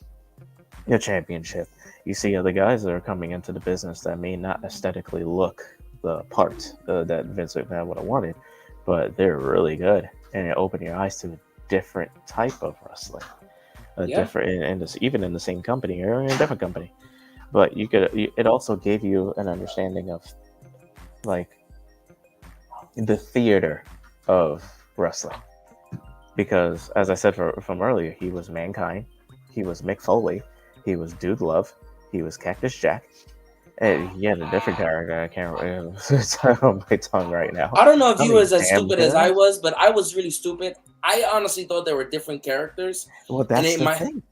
You see other guys that are coming into the business that may not aesthetically look the part that Vince McMahon would have wanted, but they're really good, and it opened your eyes to a different type of wrestling, a Yeah. different, and this, even in the same company or in a different company. But it also gave you an understanding of like the theater of wrestling, because as I said from earlier, he was Mankind, he was Mick Foley, he was Dude Love, he was Cactus Jack, and he had a different character. I can't remember. It's on my tongue right now. I don't know if How you many was as damn stupid as I girls? was, but I was really stupid. I honestly thought there were different characters, Well, and that's the thing.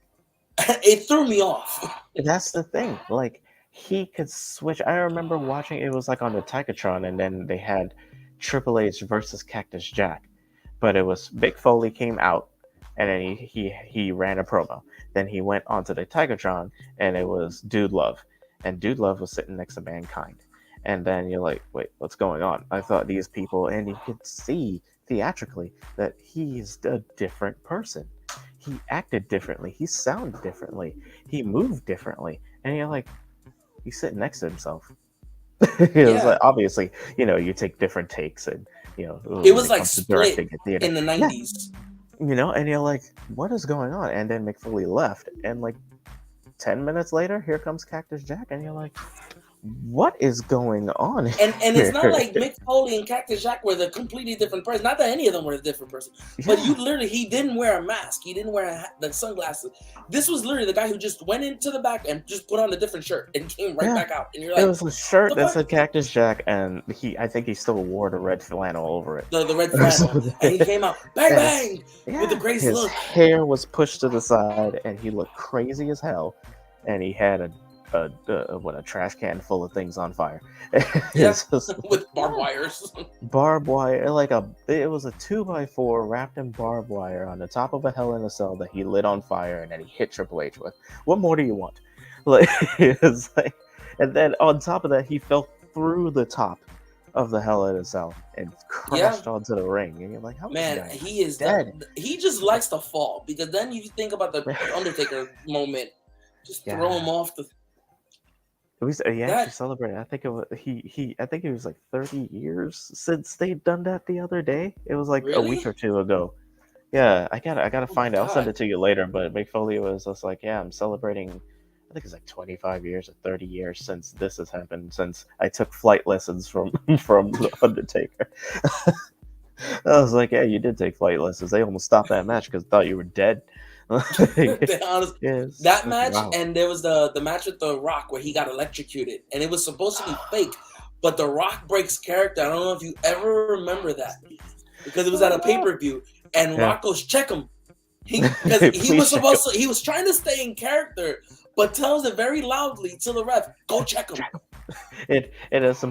it threw me off. That's the thing. Like he could switch. I remember watching. It was like on the Tykatron, and then they had Triple H versus Cactus Jack, but it was Mick Foley came out, and then he ran a promo. Then he went onto the Tykatron, and it was Dude Love, and Dude Love was sitting next to Mankind. And then you're like, wait, what's going on? I thought these people, and you could see theatrically that he's a different person. He acted differently. He sounded differently. He moved differently. And you're like, he's sitting next to himself. It was Yeah, like, obviously, you take different takes, and it when was it like comes to split directing and theater, in the yeah, 90s. and you're like, what is going on? And then McFoley left, and like 10 minutes later, here comes Cactus Jack, and you're like, what is going on And it's not here? like Mick Foley and Cactus Jack were the completely different person. Not that any of them were a different person, but Yeah, he didn't wear a mask. He didn't wear the sunglasses. This was literally the guy who just went into the back and just put on a different shirt and came right yeah. back out. And you're It like, was a shirt the that fuck? said Cactus Jack, and I think he still wore the red flannel over it. The red So, flannel. And he came out, bang, and bang, with the yeah, crazy his look. hair was pushed to the side, and he looked crazy as hell. And he had a trash can full of things on fire. Yeah, It's just like, with barbed wires. barbed wire, it was a 2x4 wrapped in barbed wire on the top of a Hell in a Cell that he lit on fire, and then he hit Triple H with. What more do you want? Like it's like, and then on top of that, he fell through the top of the Hell in a Cell and Yeah, crashed onto the ring, and you're like, how is this man, guy not he is dead? he just likes to fall because then you think about the Undertaker moment, just throw him Yeah. off the He actually that. celebrated. I think it was he. I think it was like 30 years since they'd done that the other day. It was like a week Really? or two ago. Yeah, I gotta Oh my find it. I'll send god. it to you later. But Mick Foley was just like, yeah, I'm celebrating. I think it's like 25 years or 30 years since this has happened. Since I took flight lessons from from the Undertaker. I was like, yeah, you did take flight lessons. They almost stopped that match because thought you were dead. The honest Yes, that match, wow. and there was the match with The Rock where he got electrocuted, and it was supposed to be fake, but The Rock breaks character. I don't know if you ever remember that because it was at Oh a pay no. per view, and Yeah. Rock goes check him. Because he was Please check him. supposed to, he was trying to stay in character, but tells it very loudly to the ref, "Go check him." It has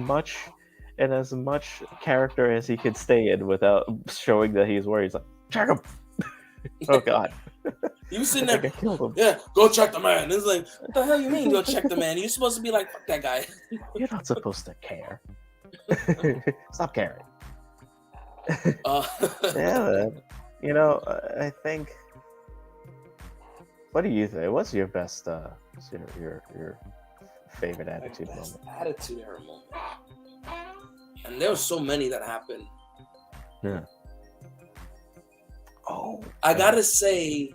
as much character as he could stay in without showing that he's worried. He's like, check him. Oh god. He was I sitting think there, I killed him. yeah, go check the man. It's like, what the hell you mean go check the man? You're supposed to be like, fuck that guy. You're not supposed to care. Stop caring. Uh, Yeah, man. I think. What do you think? What's your best? Your favorite my attitude best moment? attitude era moment. And there were so many that happened. Yeah. I gotta say,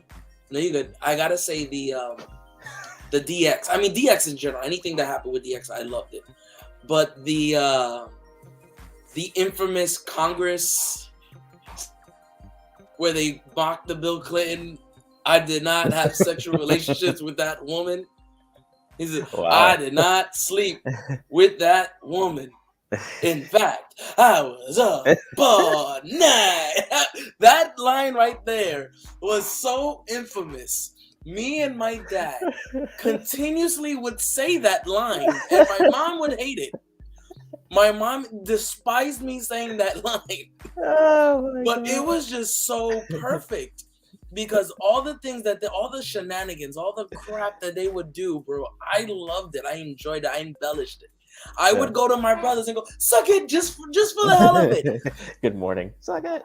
no, you good. I gotta say the DX. I mean DX in general. Anything that happened with DX, I loved it. But the infamous Congress where they mocked the Bill Clinton. I did not have sexual relationships with that woman. He said, Wow. I did not sleep with that woman. In fact, I was up all night. That line right there was so infamous. Me and my dad continuously would say that line, and my mom would hate it. My mom despised me saying that line. Oh my But God. it was just so perfect because all the things all the shenanigans, all the crap that they would do, bro, I loved it. I enjoyed it. I embellished it. I would go to my brothers and go, suck it just for the hell of it. Good morning. Suck it.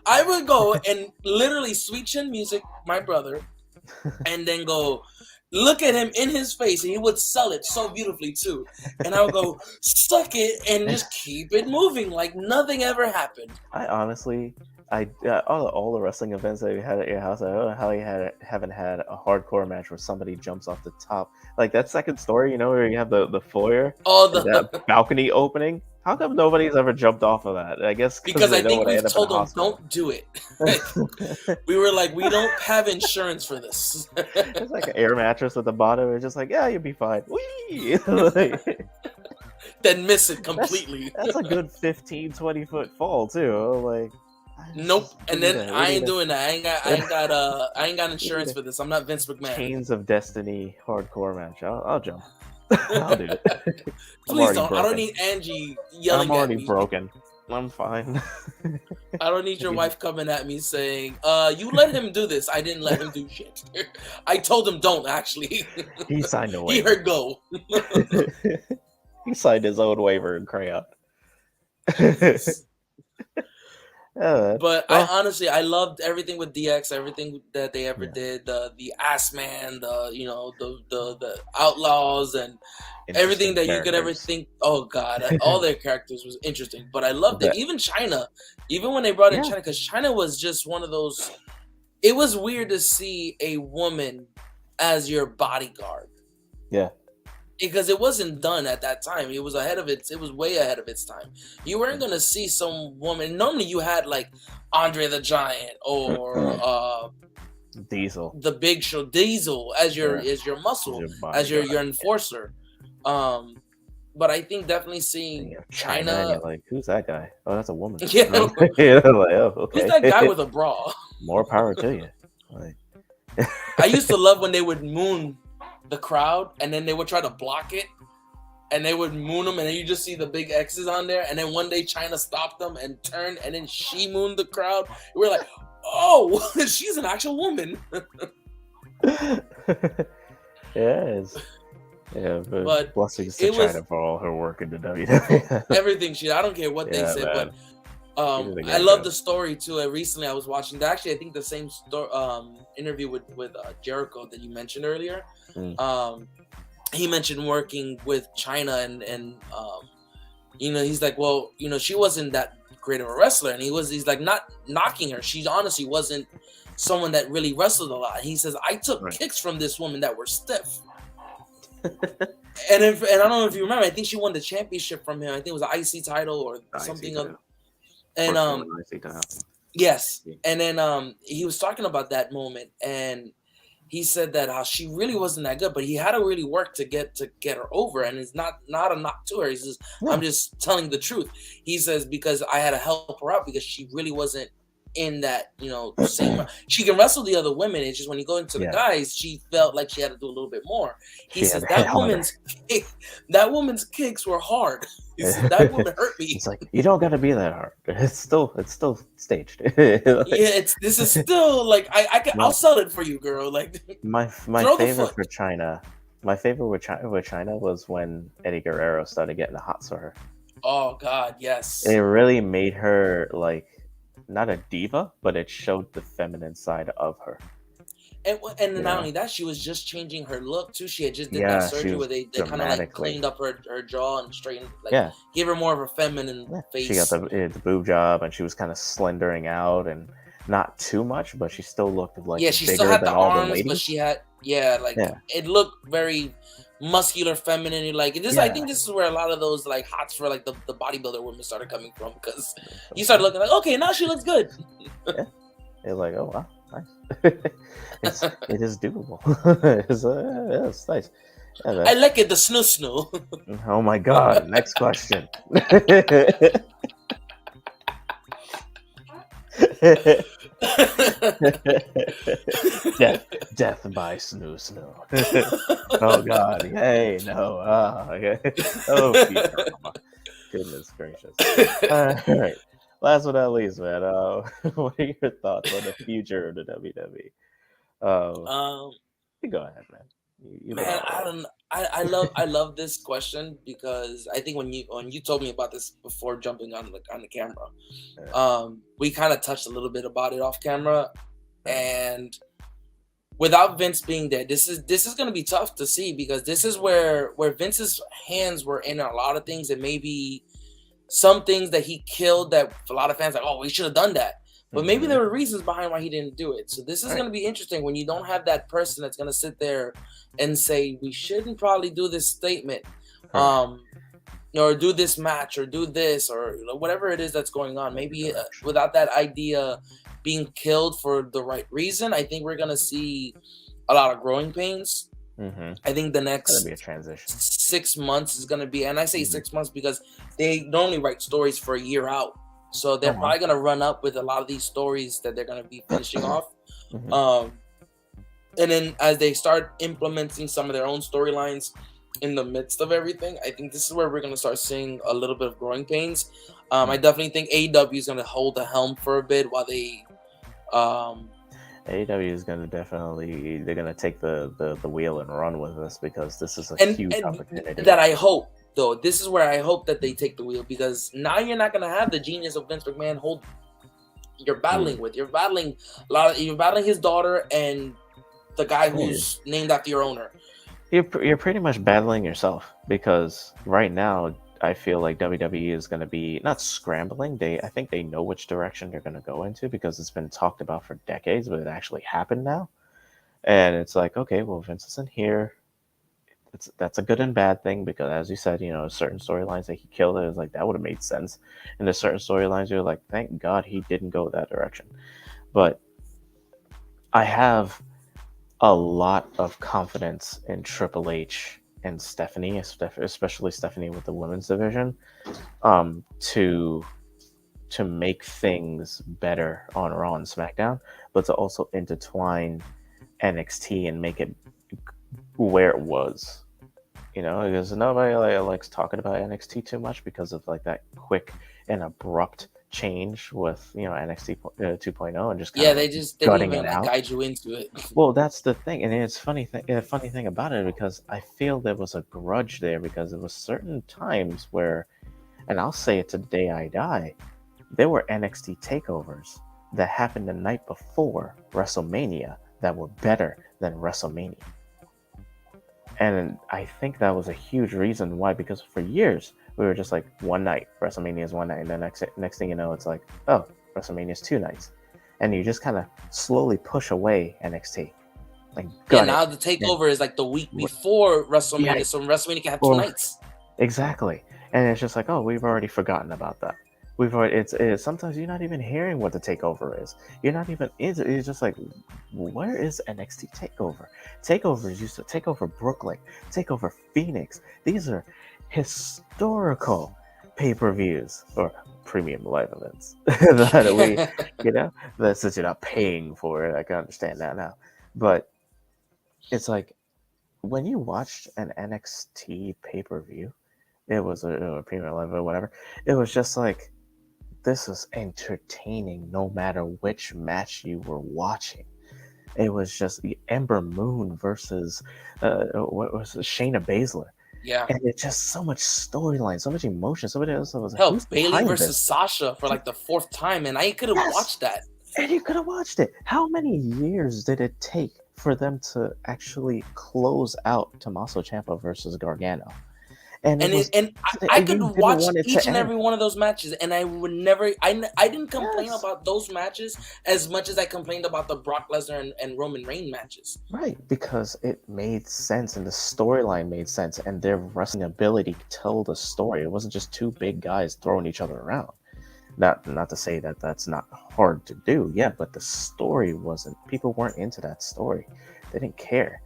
I would go and literally sweet chin music, my brother, and then go look at him in his face, and he would sell it so beautifully too. And I would go, suck it, and just keep it moving like nothing ever happened. I honestly, all the wrestling events that you had at your house, I don't know how you haven't had a hardcore match where somebody jumps off the top. Like that second story, where you have the foyer, that balcony opening. How come nobody's ever jumped off of that? I guess because I think we've told them don't do it. We were like, we don't have insurance for this. It's like an air mattress at the bottom. It's just like, yeah, you'll be fine. Whee! Then miss it completely. That's a good 15, 20 foot fall too. Like, nope. And then I ain't doing that. I ain't got insurance for this. I'm not Vince McMahon. Chains of Destiny hardcore match. I'll jump. I'll do it. Please don't. Broken. I don't need Angie yelling at me. I'm already broken. I'm fine. I don't need your wife coming at me saying, you let him do this. I didn't let him do shit. I told him don't, actually. He signed a waiver. He heard go. He signed his own waiver in crayon. But I loved everything with DX, everything that they ever did, the Ass Man, the Outlaws, and everything that you could ever think. Oh God, all their characters was interesting. But I loved it. Even China, even when they brought in China, because China was just one of those. It was weird to see a woman as your bodyguard. Yeah. Because it wasn't done at that time. It was ahead of its. It was way ahead of its time. You weren't gonna see some woman. Normally, you had like Andre the Giant or Diesel, the Big Show, Diesel as your muscle, as your enforcer. But I think definitely seeing China. Like, who's that guy? Oh, that's a woman. Yeah. Like, oh, okay. Who's that guy with a bra? More power to you. Like... I used to love when they would moon the crowd, and then they would try to block it, and they would moon them, and then you just see the big X's on there, and then one day China stopped them and turned, and then she mooned the crowd. We're like, oh, she's an actual woman. Yes. Yeah, but blessings to China for all her work in the WWE. Everything I don't care what they say, man. But I love the story too. Recently, I was watching. Actually, I think the same interview with Jericho that you mentioned earlier. He mentioned working with China, and he's like, well, she wasn't that great of a wrestler, and he's like not knocking her. She honestly wasn't someone that really wrestled a lot. He says, I took kicks from this woman that were stiff. and I don't know if you remember, I think she won the championship from him. I think it was an IC title or something. And yes, and then he was talking about that moment, and he said that how she really wasn't that good, but he had to really work to get her over, and it's not a knock to her. He says, I'm just telling the truth. He says, because I had to help her out because she really wasn't in that, same. She can wrestle the other women. It's just when you go into the guys, she felt like she had to do a little bit more. He says that woman's kicks were hard. He said, that woman hurt me. It's like, you don't got to be that hard. It's still staged. This is still like I'll sell it for you, girl. Like my favorite for China. My favorite with China was when Eddie Guerrero started getting the hots for her. Oh God, yes. It really made her like not a diva, but it showed the feminine side of her. And not only that, she was just changing her look too. She had just did that surgery where they kind of like cleaned up her jaw and straightened, gave her more of a feminine face. She got the boob job, and she was kind of slendering out, and Not too much, but she still looked like Yeah, she still bigger had than the all the arms, but ladies. she had, yeah, like Yeah, it looked very muscular, feminine. Like this, I yeah. think this is where a lot of those like hots for like the bodybuilder women started coming from, because you started Okay. looking like, okay, now she looks good. Yeah. It's like, oh wow, nice. It is doable. It's nice. Yeah, I man. like it, the snoo snoo. Oh my god. Next question. death, death by snoo snoo. Oh god. Hey, no. Okay. Oh, Futurama. Goodness gracious. All right. Last but not least, man. What are your thoughts on the future of the WWE? Um, um, you go ahead, man. You've been Man, all I over. don't. I love this question, because I think when you told me about this before jumping on the camera, Yeah, we kind of touched a little bit about it off camera, yeah. and without Vince being there, this is going to be tough to see, because this is where Vince's hands were in a lot of things, and maybe some things that he killed that a lot of fans like, oh, we should have done that. But maybe Mm-hmm. there were reasons behind why he didn't do it. So this is Right. going to be interesting when you don't have that person that's going to sit there and say we shouldn't probably do this statement, Right. um, or do this match, or do this, or whatever it is that's going on. Maybe Maybe direction. without that idea being killed for the right reason, I think we're going to see a lot of growing pains. Mm-hmm. I think the It's gonna next be a transition. 6 months is going to be, and I say Mm-hmm. 6 months because they normally write stories for a year out. So Oh they're wow. probably going to run up with a lot of these stories that they're going to be finishing off. Mm-hmm. Um, and then as they start implementing some of their own storylines in the midst of everything, I think this is where we're going to start seeing a little bit of growing pains. I definitely think AEW is going to hold the helm for a bit while they um, AEW is gonna definitely they're gonna take the wheel and run with this because this is a and huge opportunity. that I hope, though, this is where I hope that they take the wheel, because now you're not gonna have the genius of Vince McMahon hold. Mm. You're battling you're battling his daughter and the guy Yeah, who's named after your owner. you're pretty much battling yourself because right now I feel like WWE is going to be not scrambling. I think they know which direction they're going to go into because it's been talked about for decades, but it actually happened now. And it's like, okay, well, Vince isn't here. That's a good and bad thing because, as you said, certain storylines that he killed it is like that would have made sense, and there's certain storylines you're like, thank God he didn't go that direction. But I have a lot of confidence in Triple H and Stephanie, especially Stephanie with the women's division, to make things better on Raw and SmackDown, but to also intertwine NXT and make it where it was. Because nobody likes talking about NXT too much because of like that quick and abrupt change with NXT 2.0 and just kind Yeah, of like they didn't gutting even it like out. guide you into it. Well, that's the thing, and it's funny thing about it because I feel there was a grudge there because there was certain times where, and I'll say it to the day I die, there were NXT takeovers that happened the night before WrestleMania that were better than WrestleMania. And I think that was a huge reason why, because for years we were just like one night, WrestleMania is one night, and then next thing you know, it's like, oh, WrestleMania is 2 nights, and you just kind of slowly push away NXT, like Yeah, gut it, now the and takeover is like the week r- before yeah, WrestleMania, so WrestleMania can have two or nights. exactly, and it's just like, oh, we've already forgotten about that. We've already it's sometimes you're not even hearing what the takeover is. You're not even it's just like, where is NXT takeover? Takeovers used to take over Brooklyn, take over Phoenix. These are historical pay-per-views or premium live events that we you know that since you're not paying for it, I can understand that now. But it's like when you watched an NXT pay-per-view, it was a premium live or whatever. It was just like, this was entertaining no matter which match you were watching. It was just the Ember Moon versus what was it, Shayna Baszler, Yeah. and it's just so much storyline, so much emotion. Somebody else was like, Hell, "Who's Bailey behind versus this?" Sasha for like the fourth time, and I could have Yes, watched that. and you could have watched it. How many years did it take for them to actually close out Tommaso Ciampa versus Gargano? and it was and I could you didn't watch want it each to and end. every one of those matches, and I would never. I didn't complain Yes. about those matches as much as I complained about the Brock Lesnar and Roman Reigns matches. Right, because it made sense and the storyline made sense, and their wrestling ability told a story. It wasn't just two big guys throwing each other around. Not to say that that's not hard to do, yeah, but the story wasn't. People weren't into that story. They didn't care.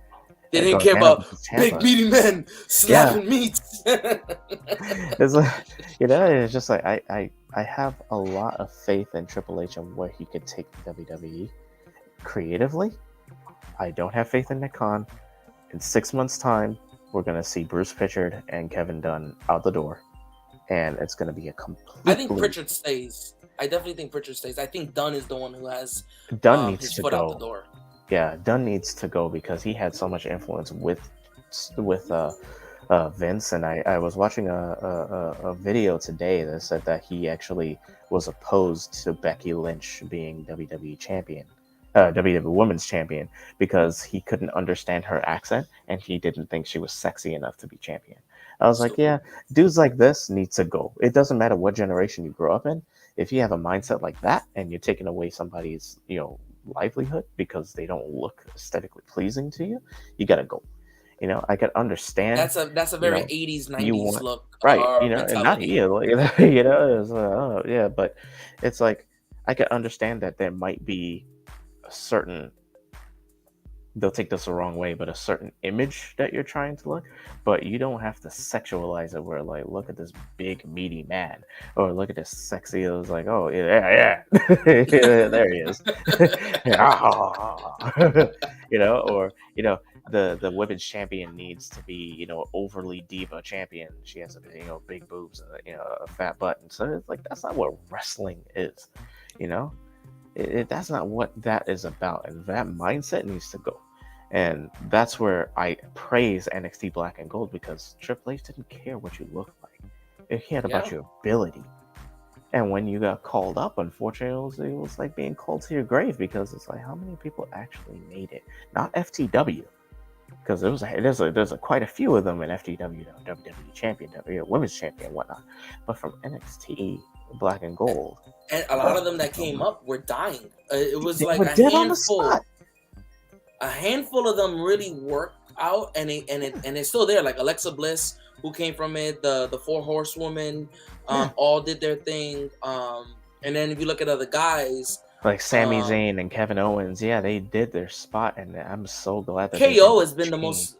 They didn't care Gargano about versus big Ciampa. meaty men Yeah, slapping meats. it's like, it's just like I have a lot of faith in Triple H and where he could take WWE creatively. I don't have faith in Nick Khan. In 6 months' time, we're gonna see Bruce Pritchard and Kevin Dunn out the door, and it's gonna be a I think completely. Pritchard stays. I definitely think Pritchard stays. I think Dunn is the one who has Dunn needs his to foot out the go. door. Yeah, Dunn needs to go because he had so much influence with Vince, and I was watching a video today that said that he actually was opposed to Becky Lynch being WWE champion, WWE Women's Champion, because he couldn't understand her accent and he didn't think she was sexy enough to be champion. I was like, Stupid. yeah, dudes like this need to go. It doesn't matter what generation you grow up in. If you have a mindset like that and you're taking away somebody's, livelihood because they don't look aesthetically pleasing to you, you gotta go. I could understand, That's a you very know, 80s you 90s want look right, and not mentality. you, like, it's like, oh yeah, but it's like I could understand that there might be a certain they'll take this the wrong way, but a certain image that you're trying to look, but you don't have to sexualize it where like, look at this big meaty man, or look at this sexy. It was like, oh yeah, yeah, there he is, or the women's champion needs to be overly diva champion. She has big boobs and a fat butt, and so it's like that's not what wrestling is, you know. That's not what that is about, and that mindset needs to go. And that's where I praise NXT Black and Gold, because Triple H didn't care what you looked like; it cared about Yeah. your ability. And when you got called up, unfortunately, it was like being called to your grave, because it's like, how many people actually made it? Not FTW, because there's quite a few of them in FTW, WWE Champion, Women's Champion, and whatnot. But from NXT Black and Gold, And a lot of them that came up were dying. It was they like were dead on the spot. a handful of them really worked out, and it's still there. Like Alexa Bliss, who came from it, the Four Horsewomen, Yeah. all did their thing. And then if you look at other guys, Like Sami Zayn and Kevin Owens, yeah, they did their spot, and I'm so glad that they KO didn't has been the change. most.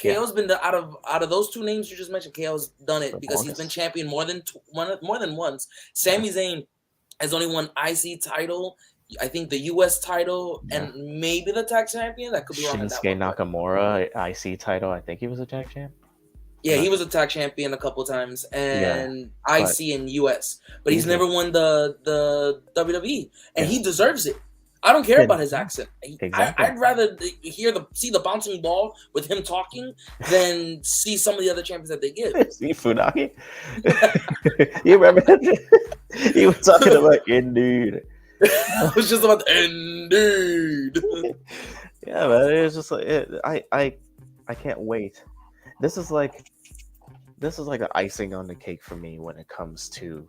KO's been the out of those two names you just mentioned. KO's done it The because he's been longest. champion more than once. Sami Zayn has only won IC title, I think the US title, Yeah. and maybe the tag champion. That could be wrong on that one. Shinsuke Nakamura, IC title, I think he was a tag champ. Yeah, he was a tag champion a couple times, Yeah, and but IC and US, but he's he's never won the WWE, and yeah. he deserves it. I don't care about his accent. Exactly. I'd rather see the bouncing ball with him talking than see some of the other champions that they give. See Funaki? You remember that? He was talking about indeed. I was just about to indeed. Yeah, man. It's just like I can't wait. This is like the icing on the cake for me when it comes to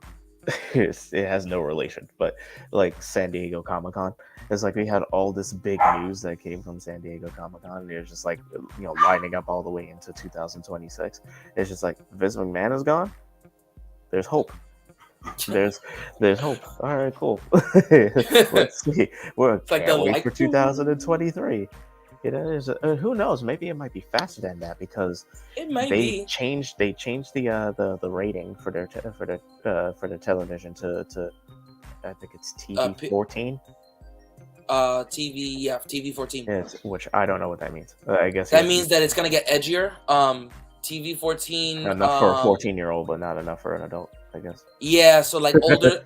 it has no relation, but like San Diego Comic-Con. It's like we had all this big news that came from San Diego Comic-Con, and it's just like lining up all the way into 2026. It's just like Vince McMahon is gone. There's hope. There's hope. All right, cool. Let's see. We're can't wait for 2023. Who knows? Maybe it might be faster than that, because it might they be. changed the rating for their television to I think it's TV 14. TV 14. Which I don't know what that means. I guess that means that it's gonna get edgier. TV 14 enough for a 14-year-old, but not enough for an adult, I guess. Yeah, so like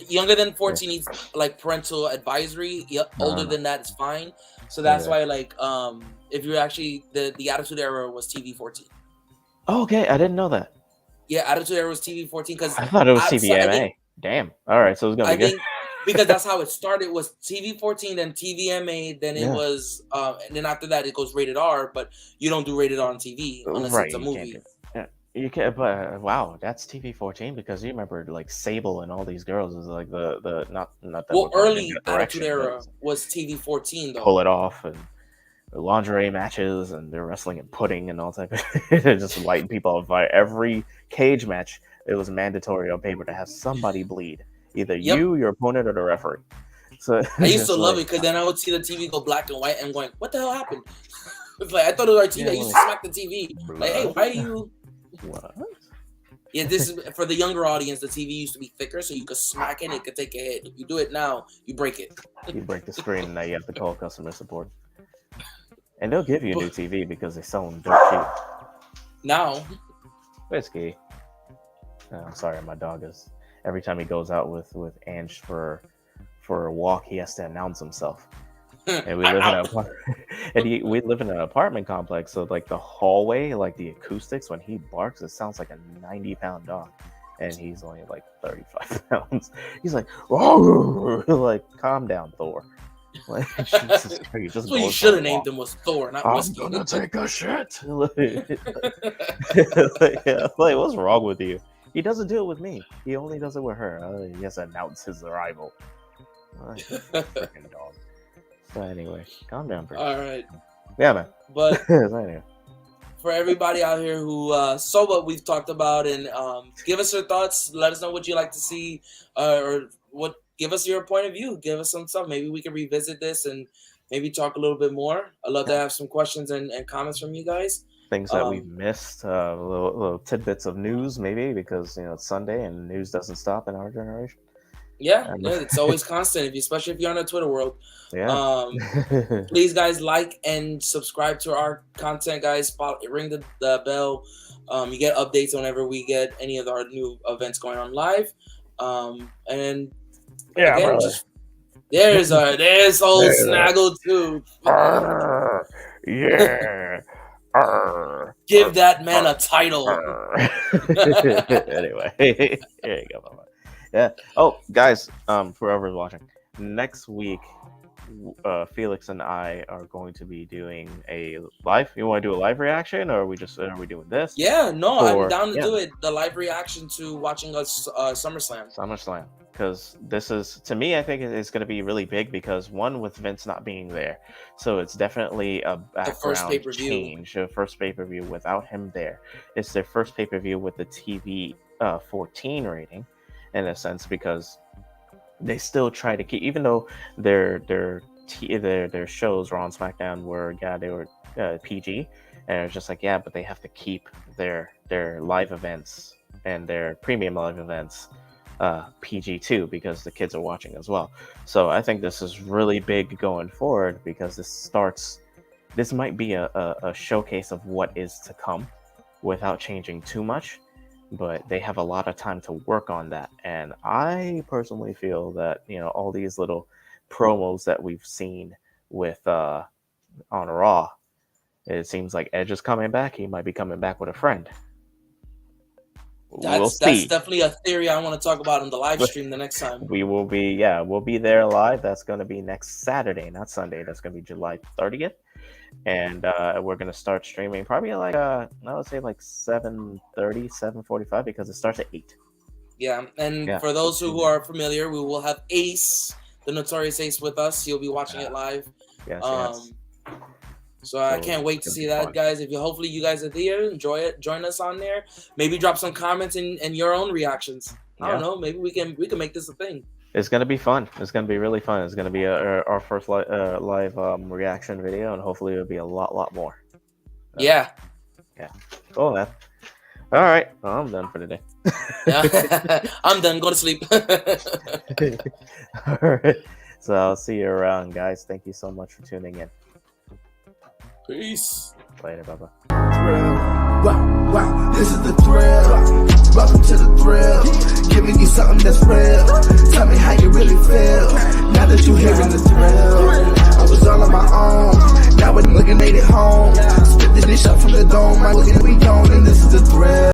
younger than 14 needs like parental advisory. Yep, older than that is fine. So that's why like if you're actually the Attitude Era was TV 14. Oh, okay, I didn't know that. Yeah, Attitude Era was TV 14 because I thought it was TVMA. Damn. All right, so it's gonna be good. Because that's how it started, was TV 14, then TVMA, then it was and then after that it goes rated R, but you don't do rated R on TV unless it's a movie. You can, but wow, that's TV 14 because you remember like Sable and all these girls is like the not that we're Well, going in early that Attitude direction, but Era was TV 14 though. pull it off and lingerie matches and they're wrestling and pudding and all type of just lighting people on fire. Every cage match, it was mandatory on paper to have somebody bleed, either Yep. you, your opponent, or the referee. So I used to just love like, it because then I would see the TV go black and white and going, "What the hell happened?" It's like I thought it was our TV. yeah, I used to like, smack the TV. Like, hey, why are you? what? Yeah, this is for the younger audience. The TV used to be thicker, so you could smack it and it could take a hit. If you do it now, you break it. You break the screen and now you have to call customer support. And they'll give you a new TV because they sell them dirt cheap. Now, Whiskey. I'm sorry, my dog is. Every time he goes out with Ange for a walk, he has to announce himself. And we live we live in an apartment complex, so like the hallway, like the acoustics when he barks, it sounds like a 90-pound dog, and he's only like 35 pounds. He's like, "Whoa!" Like, calm down, Thor. Like, Jesus Christ, just what you should have named him was Thor, not Whiskey. I'm gonna take a shit. Like, what's wrong with you? He doesn't do it with me. He only does it with her. He has to announce his arrival. Freaking dog. So anyway, calm down, bro. All right. Yeah, man. But So anyway, for everybody out here who saw what we've talked about and give us your thoughts, let us know what you like to see or what. Give us your point of view. Give us some stuff. Maybe we can revisit this and maybe talk a little bit more. I'd love to have some questions and comments from you guys. things that we've missed, little tidbits of news, maybe because it's Sunday and news doesn't stop in our generation. Yeah, it's always constant, especially if you're on the Twitter world. Yeah. Please, guys, like and subscribe to our content, guys. Ring the bell. You get updates whenever we get any of our new events going on live. And yeah, again, there's old Snaggle too. Yeah. Give that man a title. Anyway, here you go, Mama. Yeah. Oh, guys, for whoever's watching, next week, Felix and I are going to be doing a live. You want to do a live reaction, or are we doing this? Yeah, no, I'm down to do it. The live reaction to watching us SummerSlam. Because this is, to me, I think it's going to be really big because one, with Vince not being there, so it's definitely a background change. The first pay-per-view without him there. It's their first pay-per-view with the TV 14 rating, in a sense, because they still try to keep, even though their shows Raw and SmackDown were they were PG, and it's just like, yeah, but they have to keep their live events and their premium live events PG too, because the kids are watching as well. So I think this is really big going forward, because this might be a showcase of what is to come without changing too much, but they have a lot of time to work on that. And I personally feel that all these little promos that we've seen with on Raw, it seems like Edge is coming back. He might be coming back with a friend. That's definitely a theory I want to talk about on the live stream the next time. We'll be there live. That's going to be next Saturday, not Sunday. That's going to be July 30th. And we're going to start streaming probably like I would say like 7:30, 7:45, because it starts at 8. Yeah, and for those who are familiar, we will have Ace, the Notorious Ace, with us. He'll be watching it live. Yes. So I can't wait to see that, guys. Hopefully you guys are there, enjoy it, join us on there. Maybe drop some comments and your own reactions. I don't know. Maybe we can make this a thing. It's gonna be fun. It's gonna be really fun. It's gonna be our first live reaction video, and hopefully it'll be a lot more. Yeah. Cool, man. All right, well, I'm done for today. I'm done. Go to sleep. All right. So I'll see you around, guys. Thank you so much for tuning in. Peace. Later, bye-bye. Wow, this is the thrill. Welcome to the thrill. Giving you something that's real. Tell me how you really feel. Now that you're hearing the